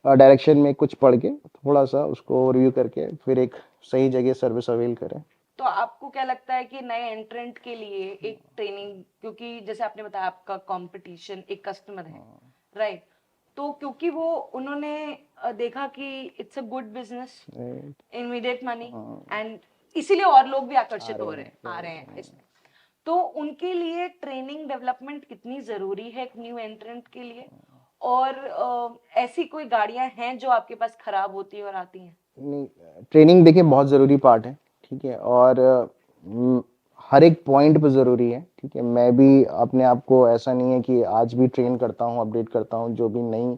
डायरेक्शन में कुछ पढ़ के थोड़ा सा उसको रिव्यू करके फिर एक सही जगह सर्विस अवेल करें। तो आपको क्या लगता है कि नए एंट्रेंट के लिए एक ट्रेनिंग, क्योंकि जैसे आपने बताया आपका कंपटीशन एक कस्टमर है, राइट? तो क्योंकि वो उन्होंने देखा कि it's a good business, immediate money, and इसीलिए और लोग भी आकर्षित हो रहे हैं, आ रहे हैं इसमें। तो उनके लिए ट्रेनिंग डेवलपमेंट कितनी जरूरी है एक न्यू एंट्रेंट के लिए? और ऐसी कोई गाड़ियां हैं जो आपके पास खराब होती है और आती हैं? नहीं, ट्रेनिंग देखिए बहुत ज़रूरी पार्ट है, ठीक है, और हर एक पॉइंट पे ज़रूरी है, ठीक है। मैं भी अपने आप को ऐसा नहीं है कि आज भी ट्रेन करता हूँ, अपडेट करता हूँ, जो भी नई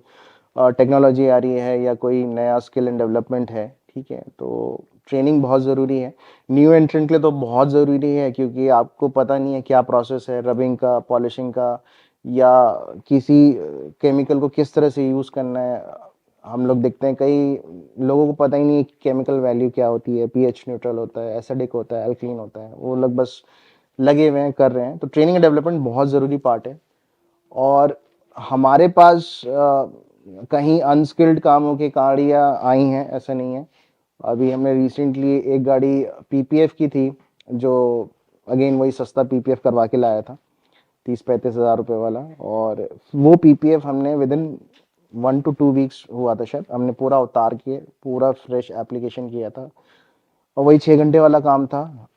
टेक्नोलॉजी आ रही है या कोई नया स्किल एंड डेवलपमेंट है, ठीक है, तो ट्रेनिंग बहुत ज़रूरी है। न्यू एंट्रेंट के लिए तो बहुत ज़रूरी है, क्योंकि आपको पता नहीं है क्या प्रोसेस है रबिंग का, पॉलिशिंग का, या किसी केमिकल को किस तरह से यूज़ करना है। हम लोग देखते हैं कई लोगों को पता ही नहीं है कि केमिकल वैल्यू क्या होती है, पीएच न्यूट्रल होता है, एसिडिक होता है, अल्कलीन होता है, वो लोग बस लगे हुए हैं, कर रहे हैं। तो ट्रेनिंग डेवलपमेंट बहुत ज़रूरी पार्ट है। और हमारे पास कहीं अनस्किल्ड कामों की गाड़ियाँ आई हैं, ऐसा नहीं है। अभी हमने रिसेंटली एक गाड़ी पीपीएफ की थी, जो अगेन वही सस्ता पीपीएफ करवा के लाया था, 30 35 हज़ार रुपये वाला। और वो पीपीएफ हमने विद इन 1 to 2 वीक्स हुआ था शायद, हमने पूरा उतार के पूरा फ्रेश एप्लीकेशन किया था, और वही 6 घंटे वाला काम था।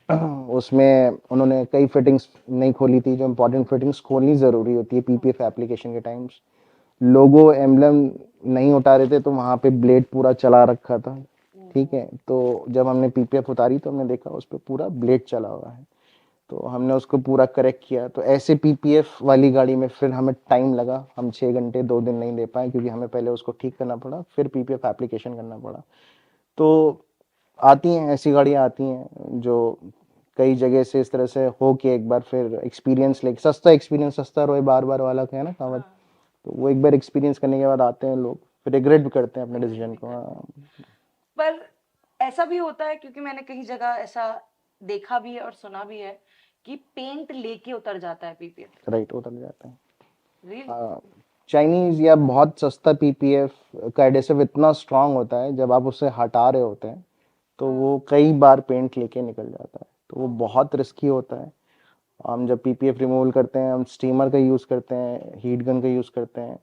उसमें उन्होंने कई फिटिंग्स नहीं खोली थी, जो इम्पोर्टेंट फिटिंग्स खोलनी ज़रूरी होती है पीपीएफ एप्लीकेशन के टाइम्स। लोगो एम्बलम नहीं उठा रहे थे, तो वहाँ पे ब्लेड पूरा चला रखा था, ठीक है। तो जब हमने पीपीएफ उतारी तो हमने देखा उस पर पूरा ब्लेड चला हुआ है, तो हमने उसको पूरा करेक्ट किया। तो ऐसे पीपीएफ वाली गाड़ी में फिर हमें टाइम लगा, हम 6 घंटे 2 दिन नहीं दे पाए, क्योंकि हमें पहले उसको ठीक करना पड़ा, फिर पीपीएफ एप्लीकेशन करना पड़ा। तो आती हैं ऐसी गाड़ियाँ, आती हैं जो कई जगह से इस तरह से हो के एक बार फिर एक्सपीरियंस लेके, सस्ता एक्सपीरियंस सस्ता रोए बार बार वाला है ना कहावत, तो वो एक बार एक्सपीरियंस करने के बाद आते हैं लोग, फिर रिग्रेट भी करते हैं अपने डिसीजन को। हाँ, पर ऐसा भी होता है, क्योंकि मैंने कई जगह ऐसा देखा भी है और सुना भी है कि पेंट लेके उतर जाता है पीपीएफ। राइट, उतर जाते हैं। रियली? चाइनीज या बहुत सस्ता पीपीएफ का एडेसिव इतना स्ट्रांग होता है, जब आप उसे हटा रहे होते हैं तो वो कई बार पेंट लेके निकल जाता है, तो वो बहुत रिस्की होता है। हम जब पीपीएफ रिमूवल करते हैं, हम स्टीमर का यूज़ करते हैं, हीट गन का यूज़ करते हैं,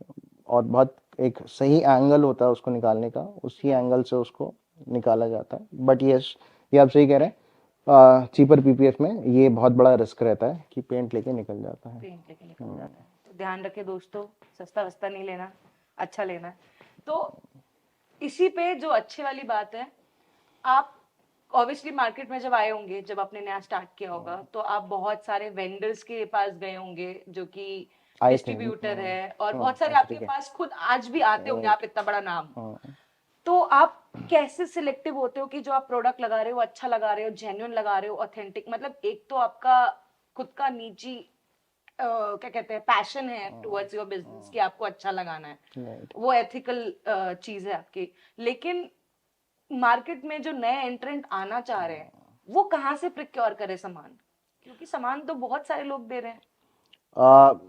और बहुत एक सही एंगल होता है उसको निकालने का, उसी एंगल से उसको निकाला जाता है। बट यस, ये आप सही कह रहे हैं, चीपर पीपीएफ में ये बहुत बड़ा रिस्क रहता है कि पेंट लेके निकल जाता है। पेंट लेके निकल जाता है, तो ध्यान रखें दोस्तों, सस्ता वस्ता नहीं लेना, अच्छा लेना है। तो इसी पे जो अच्छे वाली बात है, आप ऑब्वियसली मार्केट में जब आए होंगे, जब आपने नया स्टार्ट किया होगा, तो आप बहुत सारे वेंडर्स के पास गए होंगे जो कि आई थिंक डिस्ट्रीब्यूटर है, और बहुत सारे ऐसे आपके ठीक है। पास खुद आज भी आते होंगे, आप इतना बड़ा नाम। हाँ, तो आप कैसे सिलेक्टिव होते हो कि जो आप प्रोडक्ट लगा रहे हो अच्छा लगा रहे हो, जेन्युइन लगा रहे हो, ऑथेंटिक? मतलब एक तो आपका खुद का निजी क्या कहते हैं, पैशन है टुवर्ड्स योर बिजनेस कि आपको अच्छा लगाना है, राइट। वो एथिकल चीज है आपकी। लेकिन मार्केट में जो नए एंट्रेंट आना चाह रहे हैं, वो कहाँ से प्रिक्योर करे सामान? क्योंकि सामान तो बहुत सारे लोग दे रहे हैं।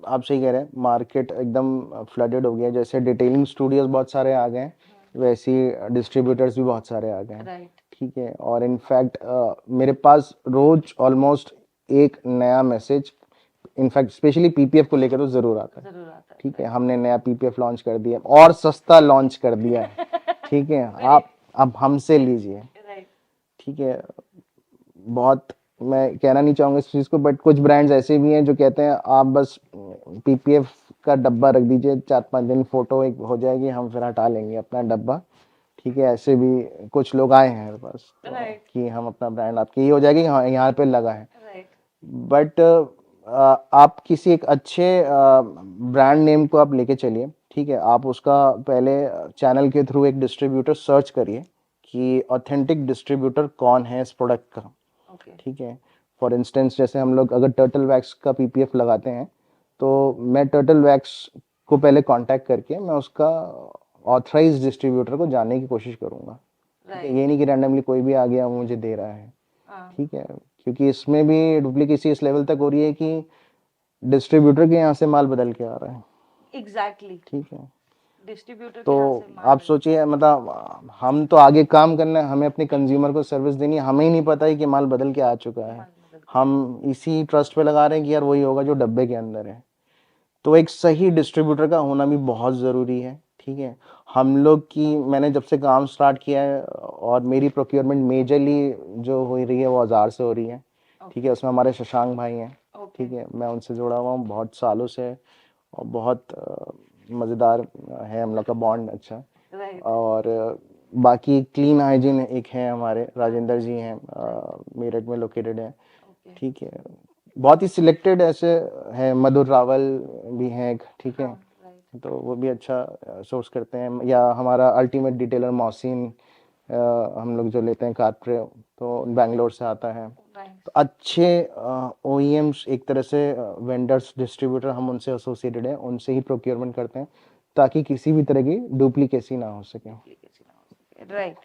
आप सही कह रहे हैं, मार्केट एकदम फ्लडेड हो गया, जैसे डिटेलिंग स्टूडियोज बहुत सारे आ गए हैं, वैसे ही डिस्ट्रीब्यूटर्स भी बहुत सारे आ गए हैं, राइट। ठीक है। और इनफैक्ट मेरे पास रोज ऑलमोस्ट एक नया मैसेज, इनफैक्ट स्पेशली पीपीएफ को लेकर तो जरूर आता है, जरूर आता है। ठीक है। हमने नया पीपीएफ लॉन्च कर दिया और सस्ता लॉन्च कर दिया है, ठीक है, आप अब हमसे लीजिए, राइट। ठीक है। बहुत, मैं कहना नहीं चाहूंगा इस चीज़ को, बट कुछ ब्रांड्स ऐसे भी हैं जो कहते हैं आप बस पीपीएफ का डब्बा रख दीजिए, 4-5 दिन फोटो एक हो जाएगी, हम फिर हटा लेंगे अपना डब्बा। ठीक है, ऐसे भी कुछ लोग आए हैं मेरे पास तो राइट कि हम अपना ब्रांड आपकी ये हो जाएगी कि हाँ यहाँ पे लगा है। राइट बट आप किसी एक अच्छे ब्रांड नेम को आप लेके चलिए। ठीक है, आप उसका पहले चैनल के थ्रू एक डिस्ट्रीब्यूटर सर्च करिए कि ऑथेंटिक डिस्ट्रीब्यूटर कौन है इस प्रोडक्ट का। ओके ठीक है, फॉर इंस्टेंस जैसे हम लोग अगर टर्टल वैक्स का पीपीएफ लगाते हैं तो मैं टर्टल वैक्स को पहले कांटेक्ट करके मैं उसका ऑथराइज डिस्ट्रीब्यूटर को जानने की कोशिश करूंगा। ठीक है, राइट ये नहीं कि रैंडमली कोई भी आ गया वो मुझे दे रहा है। हाँ ठीक है, क्योंकि इसमें भी डुप्लीकेसी इस लेवल तक हो रही है कि डिस्ट्रीब्यूटर के यहाँ से माल बदल के आ रहा है। एग्जैक्टली ठीक है, डिस्ट्रीब्यूटर के तो यहाँ से माल आप सोचिए मतलब हम तो आगे काम करना है, हमें अपने कंज्यूमर को सर्विस देनी है, हमें ही नहीं पता है कि माल बदल के आ चुका है। माल बदल के हम इसी ट्रस्ट पे लगा रहे हैं कि यार वही होगा जो डब्बे के अंदर है। तो एक सही डिस्ट्रीब्यूटर का होना भी बहुत ज़रूरी है। ठीक है, हम लोग की मैंने जब से काम स्टार्ट किया है और मेरी प्रोक्योरमेंट मेजरली जो हो रही है वो औजार से हो रही है। ठीक है, उसमें हमारे शशांक भाई हैं। ओके ठीक है, मैं उनसे जुड़ा हुआ हूँ बहुत सालों से और बहुत मज़ेदार है हम लोग का बॉन्ड अच्छा। राइट और बाकी क्लीन हाइजीन एक है हमारे राजेंद्र जी हैं, मेरठ में लोकेटेड है। ओके ठीक है, बहुत ही सिलेक्टेड ऐसे हैं, मधुर रावल भी हैं एक। ठीक है, हाँ राइट तो वो भी अच्छा सोर्स करते हैं, या हमारा अल्टीमेट डिटेलर मोहसिन हम लोग जो लेते हैं कारप्रे, तो बैंगलोर से आता है। राइट तो अच्छे ओईएम्स एक तरह से वेंडर्स डिस्ट्रीब्यूटर हम उनसे एसोसिएटेड हैं, उनसे ही प्रोक्योरमेंट करते हैं ताकि किसी भी तरह की डुप्लीकेसी ना हो सके। डुप्लीकेसी ना हो सके राइट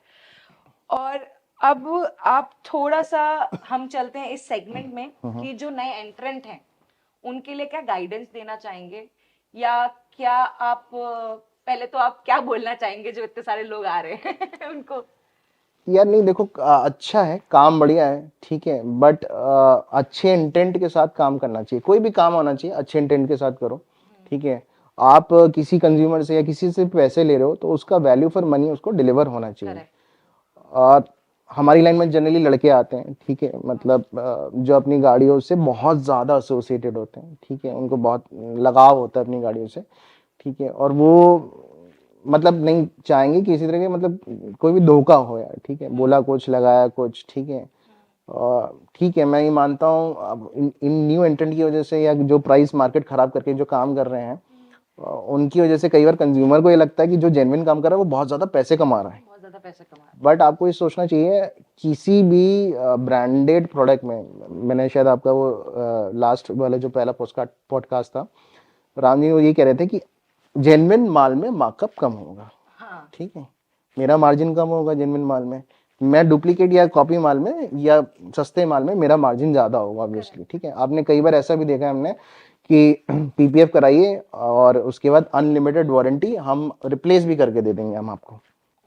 और अब आप थोड़ा सा हम चलते हैं इस सेगमेंट में कि जो नए एंट्रेंट हैं उनके लिए क्या गाइडेंस देना चाहेंगे या क्या आप पहले तो आप क्या बोलना चाहेंगे जो इतने सारे लोग आ रहे हैं उनको यार नहीं देखो, अच्छा है, काम बढ़िया है। ठीक है, बट अच्छे इंटेंट के साथ काम करना चाहिए, कोई भी काम होना चाहिए अच्छे इंटेंट के साथ करो। ठीक है, आप किसी कंज्यूमर से या किसी से पैसे ले रहे हो तो उसका वैल्यू फॉर मनी उसको डिलीवर होना चाहिए। करेक्ट और हमारी लाइन में जनरली लड़के आते हैं। ठीक है, मतलब जो अपनी गाड़ियों से बहुत ज़्यादा एसोसिएटेड होते हैं। ठीक है, उनको बहुत लगाव होता है अपनी गाड़ियों से। ठीक है, और वो मतलब नहीं चाहेंगे कि इसी तरह के मतलब कोई भी धोखा हो यार। ठीक है, बोला कुछ लगाया कुछ। ठीक है, और ठीक है मैं ये मानता हूँ अब इन न्यू एंट्रेंट की वजह से या जो प्राइस मार्केट खराब करके जो काम कर रहे हैं उनकी वजह से कई बार कंज्यूमर को ये लगता है कि जो जेन्युइन काम कर रहा है वो बहुत ज़्यादा पैसे कमा रहा है। बहुत ज्यादा पैसे कमा रहे बट आपको ये सोचना चाहिए किसी भी ब्रांडेड प्रोडक्ट में, मैंने शायद आपका वो लास्ट वाला जो पहला पॉडकास्ट था, राम जी वो ये कह रहे थे कि जेन्युइन माल में मार्कअप कम होगा। हाँ ठीक है, मेरा मार्जिन कम होगा जेन्युइन माल में, मैं डुप्लीकेट या कॉपी माल में या सस्ते माल में मेरा मार्जिन ज़्यादा होगा ऑब्वियसली। ठीक है, आपने कई बार ऐसा भी देखा है हमने कि पीपीएफ कराइए और उसके बाद अनलिमिटेड वारंटी हम रिप्लेस भी करके दे देंगे, हम आपको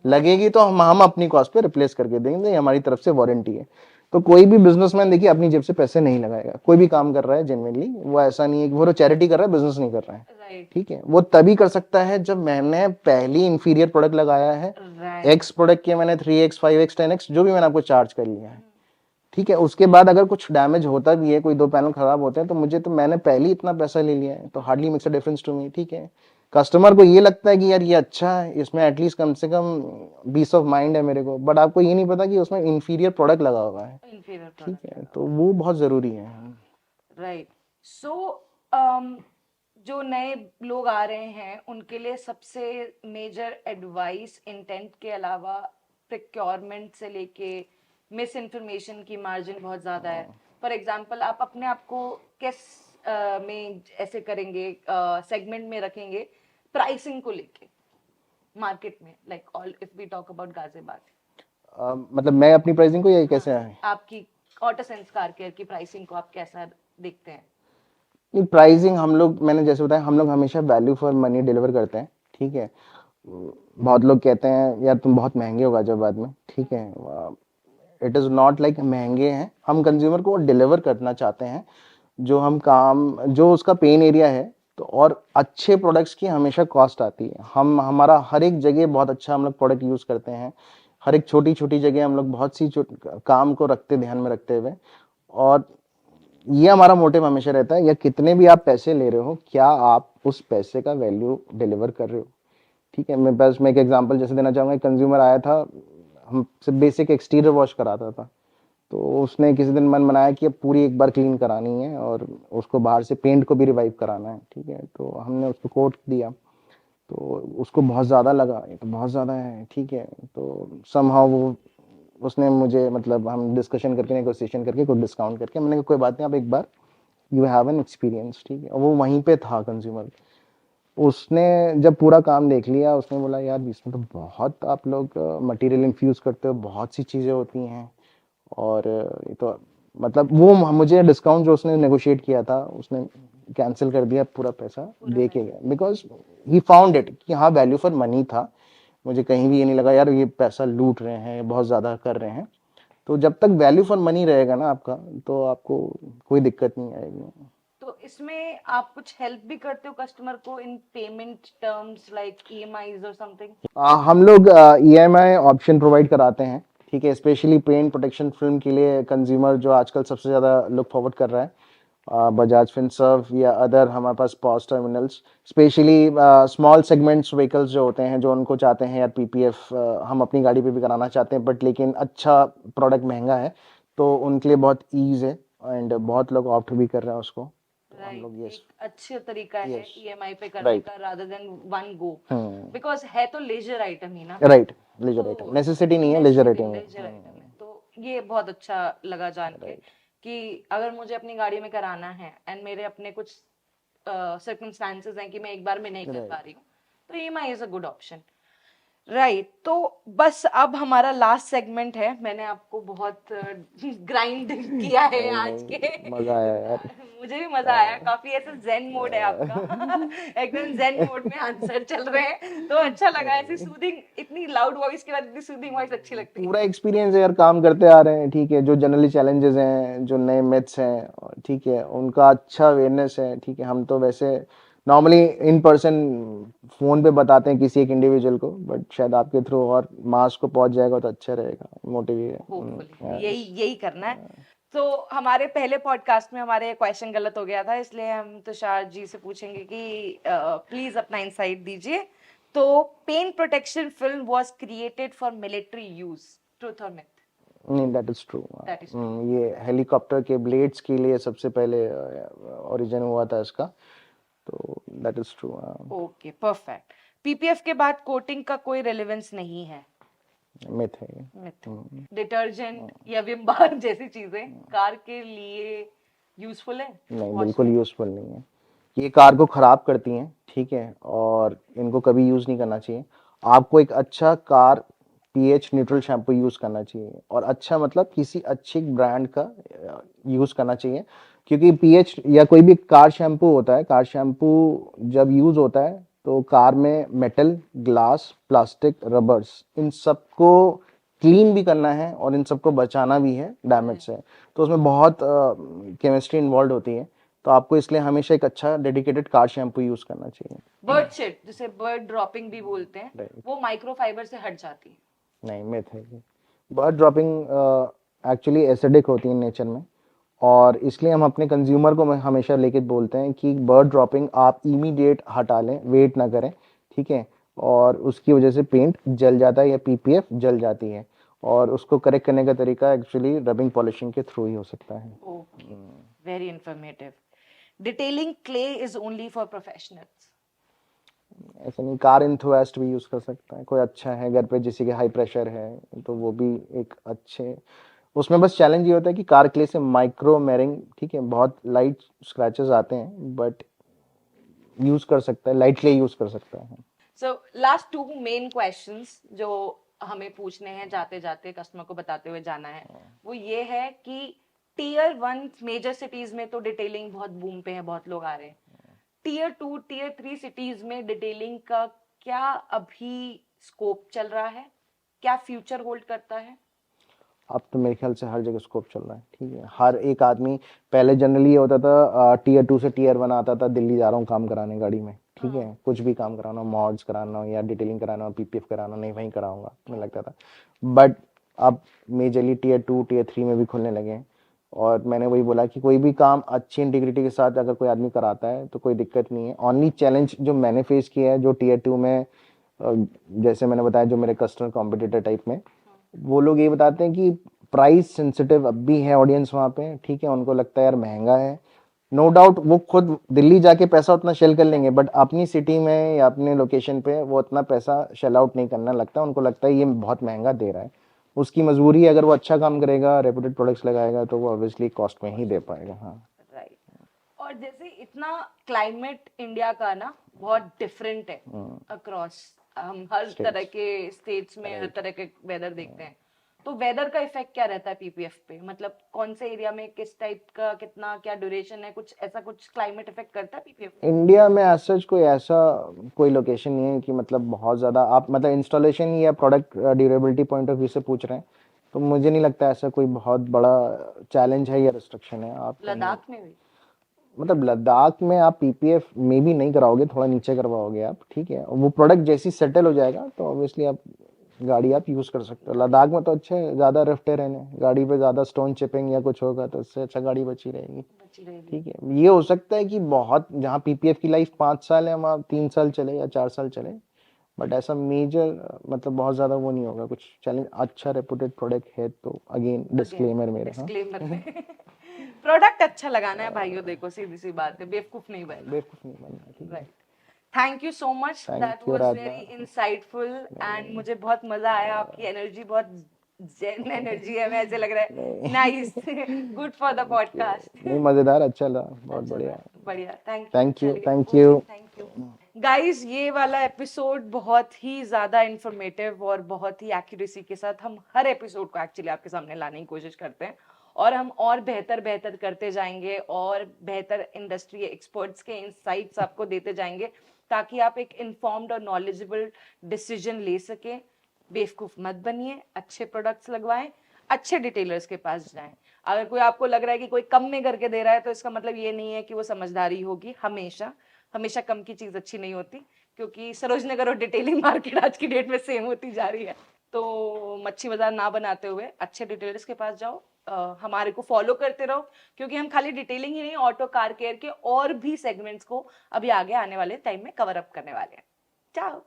लगेगी तो हम अपनी कॉस्ट पे रिप्लेस करके देंगे, ये हमारी तरफ से वारंटी है। तो कोई भी बिजनेसमैन देखिए अपनी जेब से पैसे नहीं लगाएगा, कोई भी काम कर रहा है जेन्युइनली, वो ऐसा नहीं है कि वो चैरिटी कर रहा है बिजनेस नहीं कर रहा है। राइट ठीक है, वो तभी कर सकता है जब मैंने पहली इंफीरियर प्रोडक्ट लगाया है, राइट एक्स प्रोडक्ट के मैंने 3x 5x 10x जो भी मैंने आपको चार्ज कर लिया है। ठीक है, उसके बाद अगर कुछ डैमेज होता भी है, कोई दो पैनल खराब होते हैं, तो मुझे तो मैंने पहले ही इतना पैसा ले लिया है तो hardly makes a difference to me. ठीक है, कस्टमर को ये लगता है कि यार ये अच्छा है, इसमें एटलीस्ट कम से कम पीस ऑफ माइंड है मेरे को, बट आपको ये नहीं पता कि उसमें इंफीरियर प्रोडक्ट लगा हुआ है। इंफीरियर ठीक प्रोडक्ट है, तो वो बहुत जरूरी है। राइट सो जो नए लोग आ रहे हैं उनके लिए सबसे मेजर एडवाइस इंटेंट के अलावा प्रिक्योरमेंट से लेके मिस इन्फॉर्मेशन की मार्जिन बहुत ज़्यादा है फॉर एग्जांपल आप अपने आप को किस में ऐसे करेंगे सेगमेंट में रखेंगे प्राइसिंग को लेके मार्केट में like all if we talk about Ghaziabad मतलब मैं अपनी प्राइसिंग को ये कैसे है, आपकी ऑटो सेंस कार केयर की प्राइसिंग को आप कैसा देखते हैं नहीं प्राइसिंग हम लोग मैंने जैसे बताया हम लोग हमेशा वैल्यू फॉर मनी डिलीवर करते हैं। ठीक है, बहुत लोग कहते हैं यार तुम बहुत महंगे हो गाजियाबाद में। ठीक है, इट इज़ नॉट लाइक महंगे हैं, हम कंज्यूमर को डिलीवर करना चाहते हैं जो हम काम जो उसका पेन एरिया है। तो और अच्छे प्रोडक्ट्स की हमेशा कॉस्ट आती है, हम हमारा हर एक जगह बहुत अच्छा हम लोग प्रोडक्ट यूज़ करते हैं, हर एक छोटी छोटी जगह हम लोग बहुत सी काम को रखते ध्यान में रखते हुए। और ये हमारा मोटिव हमेशा रहता है या कितने भी आप पैसे ले रहे हो क्या आप उस पैसे का वैल्यू डिलीवर कर रहे हो। ठीक है, मैं एक एग्जांपल जैसे देना चाहूँगा। एक कंज्यूमर आया था, हमसे बेसिक एक्सटीरियर वॉश कराता था, तो उसने किसी दिन मन बनाया कि अब पूरी एक बार क्लीन करानी है और उसको बाहर से पेंट को भी रिवाइव कराना है। ठीक है, तो हमने उसको कोट दिया, तो उसको बहुत ज़्यादा लगा, ये तो बहुत ज़्यादा है। ठीक है, तो समहाउ वो उसने मुझे, मतलब हम डिस्कशन करके, नेगोशिएशन करके, कुछ डिस्काउंट करके, मैंने कहा कोई बात नहीं, आप एक बार यू हैव एन एक्सपीरियंस। ठीक है, और वो वहीं पे था कंज्यूमर। उसने जब पूरा काम देख लिया, उसने बोला यार इसमें तो बहुत आप लोग मटेरियल इन्फ्यूज करते हो, बहुत सी चीज़ें होती हैं, और ये तो मतलब वो मुझे डिस्काउंट जो उसने नेगोशिएट किया था, उसने कैंसिल कर दिया, पूरा पैसा दे के गया, बिकॉज ही फाउंड इट कि हाँ वैल्यू फॉर मनी था। मुझे कहीं भी ये नहीं लगा यार ये पैसा लूट रहे हैं, बहुत ज़्यादा कर रहे हैं। तो जब तक वैल्यू फॉर मनी रहेगा ना आपका, तो आपको कोई दिक्कत नहीं आएगी। तो इसमें आप कुछ हेल्प भी करते हो कस्टमर को इन पेमेंट टर्म्स लाइक ईएमआईज और समथिंग? हम लोग ईएमआई ऑप्शन प्रोवाइड कराते हैं। ठीक है, स्पेशली पेन प्रोटेक्शन फिल्म के लिए कंज्यूमर जो आजकल सबसे ज़्यादा लुक फॉरवर्ड कर रहा है, बजाज फिनसर्व या अदर हमारे पास POS terminals, specially small segments vehicles जो होते हैं, जो उनको चाहते हैं यार पीपीएफ हम अपनी गाड़ी पे भी कराना चाहते हैं, बट लेकिन अच्छा प्रोडक्ट महंगा है, तो उनके लिए बहुत ईज है, एंड बहुत लोग ऑप्ट भी कर रहे हैं उसको। तो हम लोग राइट, यस, एक अच्छा तरीका है यस, ईएमआई पे करने राइट, का rather than one go, because है तो लेजर आइटम ही ना, राइट, लेजर आइटम, तो नेसेसिटी नहीं है, लेजर नेसेसिटी आइटम है। लेजर आइटम है। तो ये बहुत अच्छा लगा जान के राइट, कि अगर मुझे अपनी गाड़ी में कराना है एंड मेरे अपने कुछ सर्कमस्टांसेस हैं कि मैं एक बार में नहीं कर पा रही हूँ, तो EMI is a good option. Right, तो बस अब हमारा लास्ट सेगमेंट है। मैंने आपको बहुत ग्राइंड किया है नहीं आज के नहीं, मजा आया यार। मुझे भी मजा आया, काफी ऐसा जेन मोड है आपका एकदम जेन मोड में आंसर चल रहे हैं, तो अच्छा लगा। ऐसी सूदिंग, इतनी लाउड वॉइस के बाद इतनी सूदिंग वॉइस अच्छी लगती है। पूरा एक्सपीरियंस है यार, काम करते आ रहे हैं। ठीक है, जो जनरली चैलेंजेस हैं, जो नए मिथ्स हैं, ठीक है, उनका अच्छा अवेयरनेस है। ठीक है, हम तो वैसे नॉर्मली इन पर्सन फोन पे बताते हैं किसी एक इंडिविजुअल को, बट शायद आपके थ्रू और मास को पहुंच जाएगा तो अच्छा रहेगा, होपफुली मोटिवेट। यही यही करना है। तो हमारे पहले पॉडकास्ट में हमारे क्वेश्चन गलत हो गया था, इसलिए हम तुषार जी से पूछेंगे कि प्लीज अपना इंसाइट दीजिए। तो paint protection film was created for military use, truth और मिथ? नहीं, that is true. That is true. ये हेलीकॉप्टर के ब्लेड्स के लिए सबसे पहले ओरिजिन हुआ था इसका, तो that is true. Okay, perfect. PPF के बाद कोटिंग का कोई रेलेवेंस नहीं है? मिथ है ये। मिथ। डिटर्जेंट या विम बार जैसी चीजें कार के लिए यूजफुल है? नहीं, वॉश बिल्कुल में? यूजफुल नहीं है। ये कार को खराब करती हैं। ठीक है, और इनको कभी यूज नहीं करना चाहिए। आपको एक अच्छा car pH neutral shampoo use करना चाहिए, और अच्छा मतलब किसी अच्छी ब्रांड का यूज करना चाहिए, क्योंकि पीएच या कोई भी कार शैम्पू होता है, कार शैम्पू जब यूज होता है तो कार में मेटल, ग्लास, प्लास्टिक, रबर्स, इन सबको क्लीन भी करना है और इन सबको बचाना भी है डैमेज से। तो उसमें बहुत केमिस्ट्री इन्वॉल्व होती है, तो आपको इसलिए हमेशा एक अच्छा डेडिकेटेड कार शैम्पू यूज करना चाहिए। बर्ड शिट, जिसे बर्ड ड्रॉपिंग भी बोलते हैं, Right. वो माइक्रोफाइबर से हट जाती है? नहीं, मिथ है ये। बर्ड ड्रॉपिंग एक्चुअली एसिडिक होती है नेचर में, और इसलिए हम अपने कंज्यूमर को हमेशा लेके बोलते हैं कि बर्ड ड्रॉपिंग आप इमीडिएट हटा लें, वेट ना करें। ठीक है, और उसकी वजह से पेंट जल जाता है या पीपीएफ जल जाती है, और उसको करेक्ट करने का तरीका एक्चुअली रबिंग पॉलिशिंग के थ्रू ही हो सकता है। Okay, very informative. Detailing clay is only for professionals? ऐसा नहीं, कार इंथुसियास्ट भी यूज कर सकता है। कोई अच्छा है घर पे, जिसके हाई प्रेशर है, तो वो भी एक अच्छे, उसमें बस चैलेंज ये होता है कि कार क्ले से माइक्रो मैरिंग, ठीक है, बहुत लाइट स्क्रैचेस आते हैं, बट यूज कर सकता है, लाइट क्ले यूज कर सकता है। So last two main questions जो हमें पूछने हैं जाते जाते, कस्टमर को बताते हुए जाना है, वो ये है कि टीयर 1 मेजर सिटीज में तो डिटेलिंग बहुत बूम पे है, बहुत लोग आ रहे हैं। टीयर 2 टीयर 3 सिटीज में डिटेलिंग का क्या अभी स्कोप चल रहा है, क्या फ्यूचर होल्ड करता है? अब तो मेरे ख्याल से हर जगह स्कोप चल रहा है। ठीक है, हर एक आदमी, पहले जनरली ये होता था टीयर 2 से टीयर 1 आता था, दिल्ली जा रहा हूँ काम कराने गाड़ी में। ठीक है, कुछ भी काम कराना हो, मॉड्स कराना हो या डिटेलिंग कराना हो, पीपीएफ कराना हो, नहीं वहीं कराऊंगा, मुझे लगता था। बट अब मेजरली टीयर 2 टीयर 3 में भी खुलने लगे हैं, और मैंने वही बोला कि कोई भी काम अच्छी इंटीग्रिटी के साथ अगर कोई आदमी कराता है तो कोई दिक्कत नहीं है। ओनली चैलेंज जो मैंने फेस किया है जो टीयर 2 में, जैसे मैंने बताया जो मेरे कस्टमर कॉम्पिटिटर टाइप में, वो लोग ये बताते हैं कि प्राइस सेंसिटिव अब भी है ऑडियंस वहाँ पे, ठीक है, उनको लगता है यार महंगा है। नो डाउट वो खुद दिल्ली जाके पैसा उतना शेल कर लेंगे, बट अपनी सिटी में या अपने लोकेशन पे वो उतना पैसा शेल आउट नहीं करना लगता, उनको लगता है ये बहुत महंगा दे रहा है। उसकी मजबूरी है, अगर वो अच्छा काम करेगा, रेपुटेड प्रोडक्ट्स लगाएगा तो वो ऑब्वियसली कॉस्ट में ही दे पाएगा। हाँ राइट। और जैसे इतना क्लाइमेट इंडिया का ना बहुत डिफरेंट है अक्रॉस, हम हर तरह के स्टेट्स में हर तरह के वेदर देखते हैं, तो वेदर का इफेक्ट क्या रहता है पीपीएफ पे? मतलब कौन से एरिया में किस टाइप का कितना क्या ड्यूरेशन है, कुछ ऐसा कुछ क्लाइमेट इफेक्ट करता है पीपीएफ? इंडिया में एज सच कोई लोकेशन नहीं है कि मतलब बहुत ज़्यादा आप मतलब इंस्टॉलेशन या product durability point of view से पूछ रहे हैं, तो मुझे नहीं लगता ऐसा कोई बहुत बड़ा चैलेंज है या रिस्ट्रिक्शन है। आप लद्दाख में भी मतलब लद्दाख में आप पीपीएफ में भी नहीं कराओगे, थोड़ा नीचे करवाओगे आप, ठीक है, वो प्रोडक्ट जैसी सेटल हो जाएगा तो ऑब्वियसली आप गाड़ी आप यूज़ कर सकते हो। लद्दाख में तो अच्छे ज़्यादा रफ टेरेन है, गाड़ी पे ज़्यादा स्टोन चिपिंग या कुछ होगा तो उससे अच्छा गाड़ी बची रहेगी। ठीक है, ये हो सकता है कि बहुत जहाँ पीपीएफ की लाइफ 5 साल है वहाँ 3 साल चले या 4 साल चले, बट ऐसा मेजर मतलब बहुत ज़्यादा वो नहीं होगा कुछ चैलेंज। अच्छा रेपुटेड प्रोडक्ट है तो अगेन डिस्क्लेमर मेरे। हाँ प्रोडक्ट अच्छा लगाना है भाइयों, देखो सीधी सी बात है, बेवकूफ नहीं बनना। बेवकूफ नहीं बनना, ठीक है। Right, thank you so much, Thank that you, was Radha. Very insightful and मुझे बहुत मजा आया। आपकी एनर्जी बहुत जेन एनर्जी है, मैं ऐसे लग रहा है nice, good for the podcast. नहीं मजेदार, अच्छा लगा, बहुत बढ़िया। बढ़िया, थैंक थैंक यू, चलिए, thank okay, you. Thank you guys. ये वाला एपिसोड बहुत ही ज्यादा इंफॉर्मेटिव और बहुत ही एक्यूरेसी के साथ हम हर एपिसोड को एक्चुअली आपके सामने लाने की कोशिश करते हैं, और हम और बेहतर बेहतर करते जाएंगे और बेहतर इंडस्ट्री एक्सपर्ट्स के इंसाइट्स आपको देते जाएंगे, ताकि आप एक इन्फॉर्म्ड और नॉलेजेबल डिसीजन ले सकें। बेवकूफ मत बनिए, अच्छे प्रोडक्ट्स लगवाएं, अच्छे डिटेलर्स के पास जाएं। अगर कोई आपको लग रहा है कि कोई कम में करके दे रहा है तो इसका मतलब ये नहीं है कि वो समझदारी होगी। हमेशा हमेशा कम की चीज अच्छी नहीं होती, क्योंकि सरोजनगर और डिटेलिंग मार्केट आज की डेट में सेम होती जा रही है। तो मच्छी बाजार ना बनाते हुए अच्छे डिटेलर्स के पास जाओ, हमारे को फॉलो करते रहो, क्योंकि हम खाली डिटेलिंग ही नहीं, ऑटो कार केयर के और भी सेगमेंट्स को अभी आगे आने वाले टाइम में कवर अप करने वाले हैं। चाओ।